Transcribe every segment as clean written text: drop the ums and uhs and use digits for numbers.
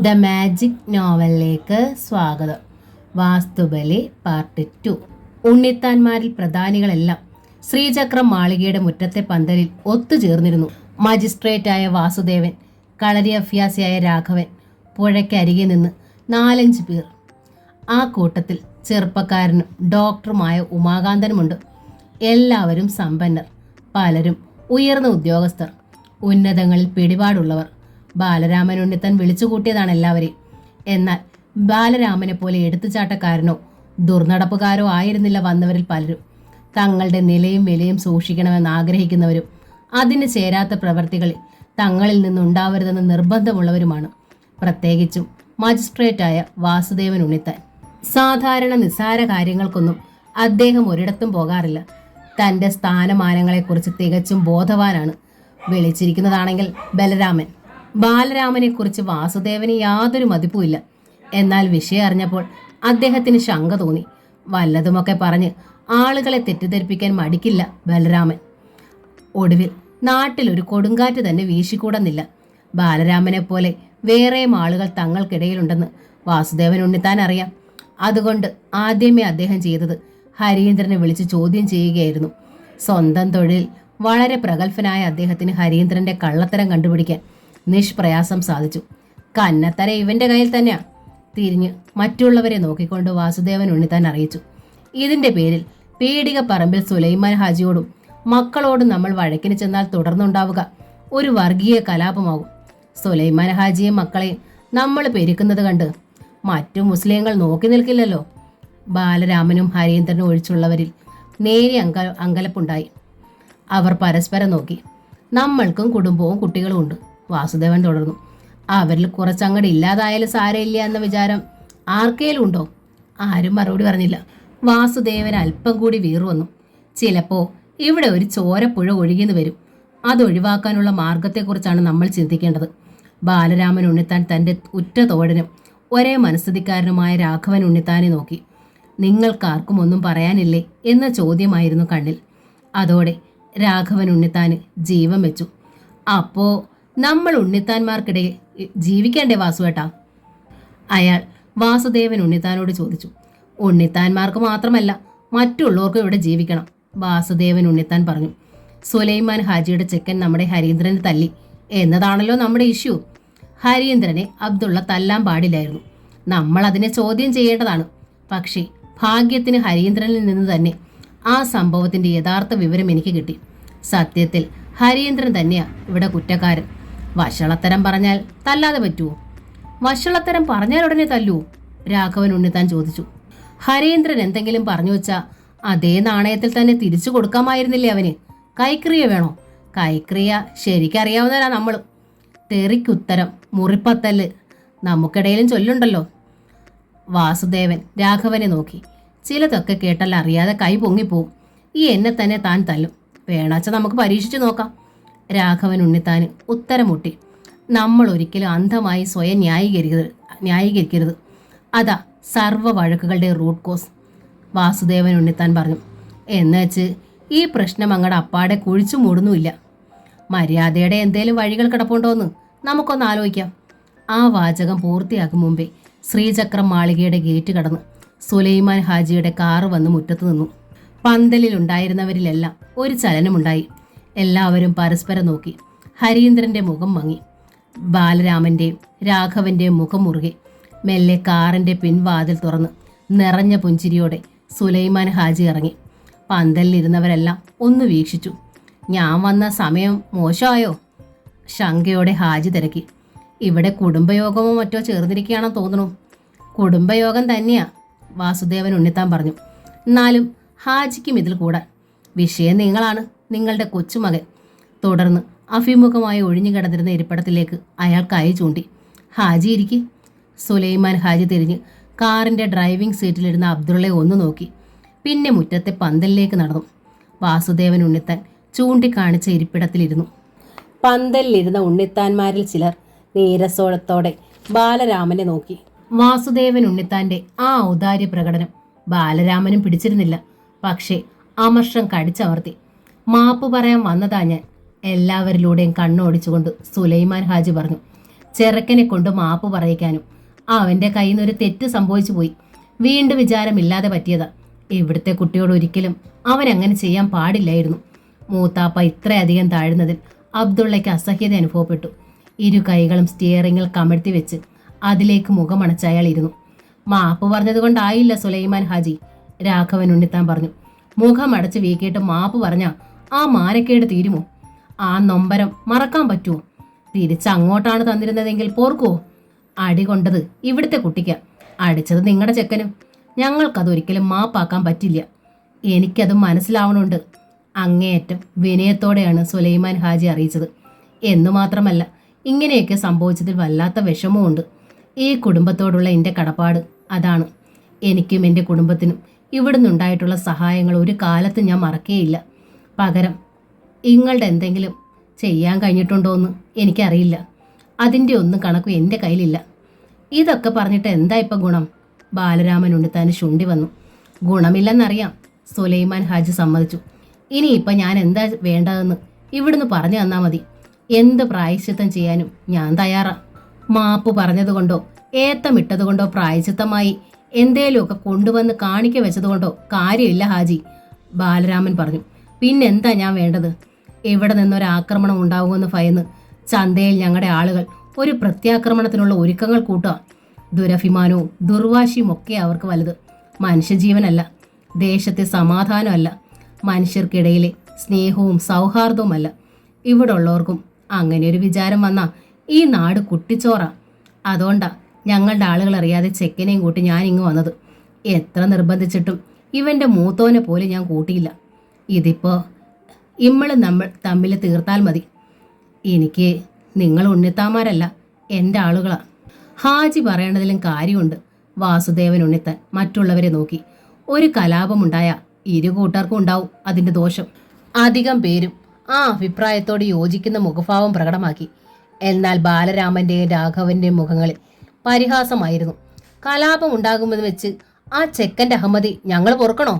The magic നോവലിലേക്ക് സ്വാഗതം. വാസ്തുബലി part 2. ഉണ്ണിത്താന്മാരിൽ പ്രധാനികളെല്ലാം ശ്രീചക്രം മാളികയുടെ മുറ്റത്തെ പന്തലിൽ ഒത്തുചേർന്നിരുന്നു. മജിസ്ട്രേറ്റായ വാസുദേവൻ, കളരി അഭ്യാസിയായ രാഘവൻ, പുഴയ്ക്കരികെ നിന്ന് 4-5 പേർ. ആ കൂട്ടത്തിൽ ചെറുപ്പക്കാരനും ഡോക്ടറുമായ ഉമാകാന്തനുമുണ്ട്. എല്ലാവരും സമ്പന്നർ, പലരും ഉയർന്ന ഉദ്യോഗസ്ഥർ, ഉന്നതങ്ങളിൽ പിടിപാടുള്ളവർ. ബാലരാമൻ ഉണ്ണിത്താൻ വിളിച്ചുകൂട്ടിയതാണ് എല്ലാവരെയും. എന്നാൽ ബാലരാമനെ പോലെ എടുത്തുചാട്ടക്കാരനോ ദുർനടപ്പുകാരോ ആയിരുന്നില്ല വന്നവരിൽ പലരും. തങ്ങളുടെ നിലയും വിലയും സൂക്ഷിക്കണമെന്ന് ആഗ്രഹിക്കുന്നവരും അതിന് ചേരാത്ത പ്രവൃത്തികളിൽ തങ്ങളിൽ നിന്നുണ്ടാവരുതെന്ന് നിർബന്ധമുള്ളവരുമാണ്. പ്രത്യേകിച്ചും മജിസ്ട്രേറ്റായ വാസുദേവൻ ഉണ്ണിത്താൻ. സാധാരണ നിസ്സാര കാര്യങ്ങൾക്കൊന്നും അദ്ദേഹം ഒരിടത്തും പോകാറില്ല. തൻ്റെ സ്ഥാനമാനങ്ങളെക്കുറിച്ച് തികച്ചും ബോധവാനാണ്. വിളിച്ചിരിക്കുന്നതാണെങ്കിൽ ബലരാമൻ. ബാലരാമനെക്കുറിച്ച് വാസുദേവന് യാതൊരു മതിപ്പുമില്ല. എന്നാൽ വിഷയം അറിഞ്ഞപ്പോൾ അദ്ദേഹത്തിന് ശങ്ക തോന്നി. വല്ലതുമൊക്കെ പറഞ്ഞ് ആളുകളെ തെറ്റിദ്ധരിപ്പിക്കാൻ മടിക്കില്ല ബലരാമൻ. ഒടുവിൽ നാട്ടിലൊരു കൊടുങ്കാറ്റ് തന്നെ വീശിക്കൂടുന്നില്ല. ബാലരാമനെ പോലെ വേറെയും ആളുകൾ തങ്ങൾക്കിടയിലുണ്ടെന്ന് വാസുദേവൻ ഉണ്ണിത്താൻ അറിയാം. അതുകൊണ്ട് ആദ്യമേ അദ്ദേഹം ചെയ്തത് ഹരീന്ദ്രനെ വിളിച്ച് ചോദ്യം ചെയ്യുകയായിരുന്നു. സ്വന്തം തൊഴിൽ വളരെ പ്രഗത്ഭനായ അദ്ദേഹത്തിന് ഹരീന്ദ്രന്റെ കള്ളത്തരം കണ്ടുപിടിക്കാൻ നിഷ്പ്രയാസം സാധിച്ചു. കന്നത്തര ഇവന്റെ കയ്യിൽ തന്നെയാ. തിരിഞ്ഞ് മറ്റുള്ളവരെ നോക്കിക്കൊണ്ട് വാസുദേവൻ ഉണ്ണിത്താൻ അറിയിച്ചു. ഇതിന്റെ പേരിൽ പീടിക പറമ്പിൽ സുലൈമാൻ ഹാജിയോടും മക്കളോടും നമ്മൾ വഴക്കിന് ചെന്നാൽ തുടർന്നുണ്ടാവുക ഒരു വർഗീയ കലാപമാകും. സുലൈമാൻ ഹാജിയെയും മക്കളെയും നമ്മൾ പെരുക്കുന്നത് കണ്ട് മറ്റു മുസ്ലിങ്ങൾ നോക്കി നിൽക്കില്ലല്ലോ. ബാലരാമനും ഹരീന്ദ്രനും ഒഴിച്ചുള്ളവരിൽ നേരിയ അങ്കലപ്പുണ്ടായി. അവർ പരസ്പരം നോക്കി. നമ്മൾക്കും കുടുംബവും കുട്ടികളും ഉണ്ട്, വാസുദേവൻ തുടർന്നു. അവരിൽ കുറച്ചങ്ങട് ഇല്ലാതായാലും സാരമില്ല എന്ന വിചാരം ആർക്കേലും ഉണ്ടോ? ആരും മറുപടി പറഞ്ഞില്ല. വാസുദേവൻ അല്പം കൂടി വീറു വന്നു. ചിലപ്പോ ഇവിടെ ഒരു ചോരപ്പുഴ ഒഴുകിയെന്ന് വരും. അതൊഴിവാക്കാനുള്ള മാർഗത്തെക്കുറിച്ചാണ് നമ്മൾ ചിന്തിക്കേണ്ടത്. ബാലരാമൻ ഉണ്ണിത്താൻ തൻ്റെ ഉറ്റ തോഴനും ഒരേ മനസ്ഥിതിക്കാരനുമായ രാഘവൻ ഉണ്ണിത്താനെ നോക്കി. നിങ്ങൾക്കാർക്കും ഒന്നും പറയാനില്ലേ എന്ന ചോദ്യമായിരുന്നു കണ്ണിൽ. അതോടെ രാഘവൻ ഉണ്ണിത്താന് ജീവൻ വെച്ചു. അപ്പോ നമ്മൾ ഉണ്ണിത്താന്മാർക്കിടയിൽ ജീവിക്കേണ്ടേ വാസുവേട്ടാ? അയാൾ വാസുദേവൻ ഉണ്ണിത്താനോട് ചോദിച്ചു. ഉണ്ണിത്താന്മാർക്ക് മാത്രമല്ല, മറ്റുള്ളവർക്കും ഇവിടെ ജീവിക്കണം, വാസുദേവൻ ഉണ്ണിത്താൻ പറഞ്ഞു. സുലൈമാൻ ഹാജിയുടെ ചെക്കൻ നമ്മുടെ ഹരീന്ദ്രനെ തല്ലി എന്നതാണല്ലോ നമ്മുടെ ഇഷ്യൂ. ഹരീന്ദ്രനെ അബ്ദുള്ള തല്ലാൻ പാടില്ലായിരുന്നു. നമ്മൾ അതിനെ ചോദ്യം ചെയ്യേണ്ടതാണ്. പക്ഷേ ഭാഗ്യത്തിന് ഹരീന്ദ്രനിൽ നിന്ന് തന്നെ ആ സംഭവത്തിന്റെ യഥാർത്ഥ വിവരം എനിക്ക് കിട്ടി. സത്യത്തിൽ ഹരീന്ദ്രൻ തന്നെയാ ഇവിടെ കുറ്റക്കാരൻ. വഷളത്തരം പറഞ്ഞാൽ തല്ലാതെ പറ്റുമോ? വഷളത്തരം പറഞ്ഞാൽ ഉടനെ തല്ലുവോ? രാഘവൻ ഉണ്ണിത്താൻ ചോദിച്ചു. ഹരീന്ദ്രൻ എന്തെങ്കിലും പറഞ്ഞു വെച്ചാൽ അതേ നാണയത്തിൽ തന്നെ തിരിച്ചു കൊടുക്കാമായിരുന്നില്ലേ അവന്? കൈക്രിയ വേണോ? കൈക്രിയ ശരിക്കറിയാവുന്നവരാ നമ്മൾ. തെറിക്കുത്തരം മുറിപ്പത്തല്ല് നമുക്കിടയിലും ചൊല്ലുണ്ടല്ലോ. വാസുദേവൻ രാഘവനെ നോക്കി. ചിലതൊക്കെ കേട്ടാൽ അറിയാതെ കൈ പൊങ്ങിപ്പോവും. ഈ എന്നെ തന്നെ താൻ തല്ലും. വേണാച്ച നമുക്ക് പരീക്ഷിച്ചു നോക്കാം. രാഘവൻ ഉണ്ണിത്താന് ഉത്തരമുട്ടി. നമ്മൾ ഒരിക്കലും അന്ധമായി സ്വയം ന്യായീകരിക്കരുത്. അതാ സർവ്വ വഴക്കുകളുടെ റൂട്ട് കോസ്, വാസുദേവൻ ഉണ്ണിത്താൻ പറഞ്ഞു. എന്നുവെച്ച് ഈ പ്രശ്നം അങ്ങടെ അപ്പാടെ കുഴിച്ചു മൂടുന്നുമില്ല. മര്യാദയുടെ എന്തേലും വഴികൾ കിടപ്പുണ്ടോന്ന് നമുക്കൊന്ന് ആലോചിക്കാം. ആ വാചകം പൂർത്തിയാക്കും മുമ്പേ ശ്രീചക്രം മാളികയുടെ ഗേറ്റ് കടന്ന് സുലൈമാൻ ഹാജിയുടെ കാറ് വന്ന് മുറ്റത്ത് നിന്നു. പന്തലിലുണ്ടായിരുന്നവരിലെല്ലാം ഒരു ചലനമുണ്ടായി. എല്ലാവരും പരസ്പരം നോക്കി. ഹരീന്ദ്രന്റെ മുഖം മങ്ങി. ബാലരാമന്റെയും രാഘവന്റെയും മുഖം മുറുകെ. മെല്ലെ കാറിന്റെ പിൻവാതിൽ തുറന്ന് നിറഞ്ഞ പുഞ്ചിരിയോടെ സുലൈമാൻ ഹാജി ഇറങ്ങി. പന്തലിലിരുന്നവരെല്ലാം ഒന്ന് വീക്ഷിച്ചു. ഞാൻ വന്ന സമയം മോശമായോ? ശങ്കയോടെ ഹാജി തിരക്കി. ഇവിടെ കുടുംബയോഗമോ മറ്റോ ചേർന്നിരിക്കുകയാണെന്ന് തോന്നുന്നു. കുടുംബയോഗം തന്നെയാ, വാസുദേവൻ ഉണ്ണിത്താൻ പറഞ്ഞു. എന്നാലും ഹാജിക്കും ഇതിൽ കൂടാൻ. വിഷയം നിങ്ങളാണ്, നിങ്ങളുടെ കൊച്ചുമകൻ. തുടർന്ന് അഭിമുഖമായി ഒഴിഞ്ഞു കിടന്നിരുന്ന ഇരിപ്പിടത്തിലേക്ക് അയാൾ കൈ ചൂണ്ടി. ഹാജി ഇരിക്ക്. സുലൈമാൻ ഹാജി തിരിഞ്ഞ് കാറിന്റെ ഡ്രൈവിംഗ് സീറ്റിലിരുന്ന അബ്ദുള്ളയെ ഒന്ന് നോക്കി. പിന്നെ മുറ്റത്തെ പന്തലിലേക്ക് നടന്നു. വാസുദേവൻ ഉണ്ണിത്താൻ ചൂണ്ടിക്കാണിച്ച ഇരിപ്പിടത്തിലിരുന്നു. പന്തലിലിരുന്ന ഉണ്ണിത്താന്മാരിൽ ചിലർ നീരസോളത്തോടെ ബാലരാമനെ നോക്കി. വാസുദേവൻ ഉണ്ണിത്താന്റെ ആ ഔദാര്യ പ്രകടനം ബാലരാമനും പിടിച്ചിരുന്നില്ല. പക്ഷേ അമർഷം കടിച്ചമർത്തി. മാപ്പ് പറയാൻ വന്നതാ ഞാൻ. എല്ലാവരിലൂടെയും കണ്ണോടിച്ചുകൊണ്ട് സുലൈമാൻ ഹാജി പറഞ്ഞു. ചെറുക്കനെ കൊണ്ട് മാപ്പ് പറയിക്കാനും. അവന്റെ കയ്യിൽ നിന്ന് ഒരു തെറ്റ് സംഭവിച്ചു പോയി. വീണ്ടും വിചാരമില്ലാതെ പറ്റിയതാ. ഇവിടുത്തെ കുട്ടിയോട് ഒരിക്കലും അവൻ അങ്ങനെ ചെയ്യാൻ പാടില്ലായിരുന്നു. മൂത്താപ്പ ഇത്രയധികം താഴ്ന്നതിൽ അബ്ദുള്ളയ്ക്ക് അസഹ്യത അനുഭവപ്പെട്ടു. ഇരു കൈകളും സ്റ്റിയറിങ്ങിൽ കമഴ്ത്തി വെച്ച് അതിലേക്ക് മുഖമണച്ച് അയാൾ ഇരുന്നു. മാപ്പ് പറഞ്ഞതുകൊണ്ടായില്ല സുലൈമാൻ ഹാജി, രാഘവൻ ഉണ്ണിത്താൻ പറഞ്ഞു. മുഖമടച്ച് വീക്കിയിട്ട് മാപ്പ് പറഞ്ഞ ആ മാനക്കേട് തീരുമോ? ആ നൊമ്പരം മറക്കാൻ പറ്റുമോ? തിരിച്ചങ്ങോട്ടാണ് തന്നിരുന്നതെങ്കിൽ പോർക്കുവോ? അടി കൊണ്ടത് ഇവിടുത്തെ കുട്ടിക്ക, അടിച്ചത് നിങ്ങളുടെ ചെക്കനും. ഞങ്ങൾക്കതൊരിക്കലും മാപ്പാക്കാൻ പറ്റില്ല. എനിക്കത് മനസ്സിലാവണുണ്ട്. അങ്ങേയറ്റം വിനയത്തോടെയാണ് സുലൈമാൻ ഹാജി അറിയിച്ചത്. എന്നു മാത്രമല്ല, ഇങ്ങനെയൊക്കെ സംഭവിച്ചതിൽ വല്ലാത്ത വിഷമമുണ്ട്. ഈ കുടുംബത്തോടുള്ള എൻ്റെ കടപ്പാട് അതാണ്. എനിക്കും എൻ്റെ കുടുംബത്തിനും ഇവിടുന്നുണ്ടായിട്ടുള്ള സഹായങ്ങൾ ഒരു കാലത്തും ഞാൻ മറക്കേയില്ല. പകരം ഇങ്ങളുടെ എന്തെങ്കിലും ചെയ്യാൻ കഴിഞ്ഞിട്ടുണ്ടോയെന്ന് എനിക്കറിയില്ല. അതിൻ്റെ ഒന്നും കണക്കും എൻ്റെ കയ്യിലില്ല. ഇതൊക്കെ പറഞ്ഞിട്ട് എന്താ ഇപ്പം ഗുണം? ബാലരാമൻ ഉണ്ണിത്താൻ ശുണ്ടി വന്നു. ഗുണമില്ലെന്നറിയാം, സുലൈമാൻ ഹാജി സമ്മതിച്ചു. ഇനിയിപ്പം ഞാൻ എന്താ വേണ്ടതെന്ന് ഇവിടുന്ന് പറഞ്ഞു തന്നാൽ മതി. എന്ത് പ്രായശ്ചിത്തം ചെയ്യാനും ഞാൻ തയ്യാറാ. മാപ്പ് പറഞ്ഞതുകൊണ്ടോ ഏത്തമിട്ടതുകൊണ്ടോ പ്രായശ്ചിത്തമായി എന്തേലുമൊക്കെ കൊണ്ടുവന്ന് കാണിക്ക വെച്ചതുകൊണ്ടോ കാര്യമില്ല ഹാജി, ബാലരാമൻ പറഞ്ഞു. പിന്നെന്താ ഞാൻ വേണ്ടത്? ഇവിടെ നിന്നൊരാക്രമണം ഉണ്ടാവുമെന്ന് ഭയന്ന് ചന്തയിൽ ഞങ്ങളുടെ ആളുകൾ ഒരു പ്രത്യാക്രമണത്തിനുള്ള ഒരുക്കങ്ങൾ കൂട്ടുക. ദുരഭിമാനവും ദുർവാശിയും ഒക്കെ അവർക്ക് വലുത്. മനുഷ്യജീവനല്ല, ദേശത്തെ സമാധാനമല്ല, മനുഷ്യർക്കിടയിലെ സ്നേഹവും സൗഹാർദ്ദവുമല്ല. ഇവിടെ ഉള്ളവർക്കും അങ്ങനെ ഒരു വിചാരം വന്നാ ഈ നാട് കുട്ടിച്ചോറ. അതുകൊണ്ടാ ഞങ്ങളുടെ ആളുകൾ അറിയാതെ ചെക്കനെയും കൂട്ടി ഞാൻ ഇങ്ങ് വന്നത്. എത്ര നിർബന്ധിച്ചിട്ടും ഇവൻ്റെ മൂത്തോനെ പോലെ ഞാൻ കൂട്ടിയില്ല. ഇതിപ്പോൾ നമ്മൾ തമ്മിൽ തീർത്താൽ മതി. എനിക്ക് നിങ്ങൾ ഉണ്ണിത്താമാരല്ല, എൻ്റെ ആളുകളാ. ഹാജി പറയേണ്ടതിലും കാര്യമുണ്ട്. വാസുദേവൻ ഉണ്ണിത്താൻ മറ്റുള്ളവരെ നോക്കി. ഒരു കലാപമുണ്ടായ ഇരു കൂട്ടർക്കും ഉണ്ടാവും അതിൻ്റെ ദോഷം. അധികം പേരും ആ അഭിപ്രായത്തോട് യോജിക്കുന്ന മുഖഭാവം പ്രകടമാക്കി. എന്നാൽ ബാലരാമൻ്റെയും രാഘവൻ്റെയും മുഖങ്ങളിൽ പരിഹാസമായിരുന്നു. കലാപം ഉണ്ടാകുമെന്ന് വെച്ച് ആ ചെക്കൻ്റെ അഹമ്മതി ഞങ്ങൾ പൊറുക്കണോ?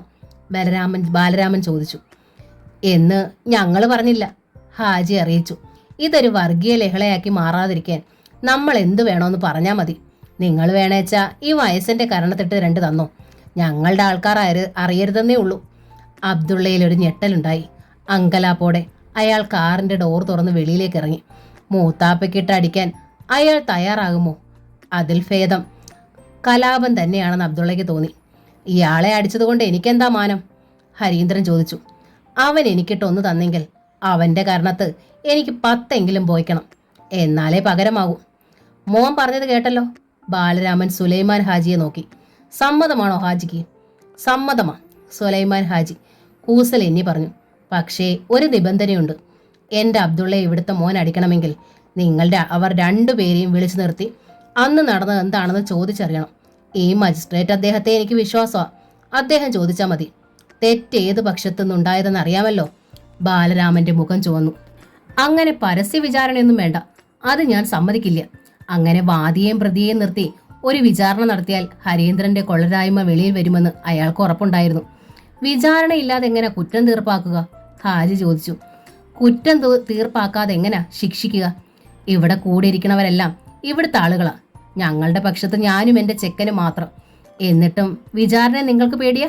ബാലരാമൻ ചോദിച്ചു. എന്ന് ഞങ്ങൾ പറഞ്ഞില്ല, ഹാജി അറിയിച്ചു. ഇതൊരു വർഗീയ ലഹളയാക്കി മാറാതിരിക്കാൻ നമ്മൾ എന്തു വേണമെന്ന് പറഞ്ഞാൽ മതി. നിങ്ങൾ വേണേച്ചാ ഈ വയസ്സിൻ്റെ കരണത്തിട്ട് രണ്ട് തന്നോ, ഞങ്ങളുടെ ആൾക്കാർ അറിയരുതെന്നേ ഉള്ളൂ. അബ്ദുള്ളയിലൊരു ഞെട്ടലുണ്ടായി. അങ്കലാപ്പോടെ അയാൾ കാറിൻ്റെ ഡോർ തുറന്ന് വെളിയിലേക്ക് ഇറങ്ങി. മൂത്താപ്പയ്ക്കിട്ട് അടിക്കാൻ അയാൾ തയ്യാറാകുമോ? അതിൽ ഭേദം കലാപം തന്നെയാണെന്ന് അബ്ദുള്ളയ്ക്ക് തോന്നി. ഇയാളെ അടിച്ചതുകൊണ്ട് എനിക്കെന്താ മാനം? ഹരീന്ദ്രൻ ചോദിച്ചു. അവൻ എനിക്കിട്ടൊന്ന് തന്നെങ്കിൽ അവൻ്റെ കാരണത്ത് എനിക്ക് 10 പോയിക്കണം, എന്നാലേ പകരമാകൂ. മോൻ പറഞ്ഞത് കേട്ടല്ലോ. ബാലരാമൻ സുലൈമാൻ ഹാജിയെ നോക്കി. സമ്മതമാണോ ഹാജിക്ക്? സമ്മതമാ, സുലൈമാൻ ഹാജി കൂസൽ എണ്ണി പറഞ്ഞു. പക്ഷേ ഒരു നിബന്ധനയുണ്ട്. എൻ്റെ അബ്ദുള്ളയെ ഇവിടുത്തെ മോൻ അടിക്കണമെങ്കിൽ അവർ രണ്ടുപേരെയും വിളിച്ചു നിർത്തി അന്ന് നടന്നത് എന്താണെന്ന് ചോദിച്ചറിയണം. ഈ മജിസ്ട്രേറ്റ് അദ്ദേഹത്തെ എനിക്ക് വിശ്വാസമാണ്. അദ്ദേഹം ചോദിച്ചാൽ മതി. തെറ്റേത് പക്ഷത്തുനിന്നുണ്ടായതെന്ന് അറിയാമല്ലോ. ബാലരാമൻ്റെ മുഖം ചുവന്നു. അങ്ങനെ പരസ്യ വിചാരണയൊന്നും വേണ്ട, അത് ഞാൻ സമ്മതിക്കില്ല. അങ്ങനെ വാദിയെയും പ്രതിയെയും നിർത്തി ഒരു വിചാരണ നടത്തിയാൽ ഹരീന്ദ്രന്റെ കൊള്ളരായ്മ വെളിയിൽ വരുമെന്ന് അയാൾക്ക് ഉറപ്പുണ്ടായിരുന്നു. വിചാരണയില്ലാതെ എങ്ങനെ കുറ്റം തീർപ്പാക്കുക? ഹാജി ചോദിച്ചു. കുറ്റം തീർപ്പാക്കാതെ എങ്ങനെ ശിക്ഷിക്കുക? ഇവിടെ കൂടിയിരിക്കണവരെല്ലാം ഇവിടുത്തെ ആളുകളാ. ഞങ്ങളുടെ പക്ഷത്ത് ഞാനും എൻ്റെ ചെക്കനും മാത്രം. എന്നിട്ടും വിചാരണ നിങ്ങൾക്ക് പേടിയാ?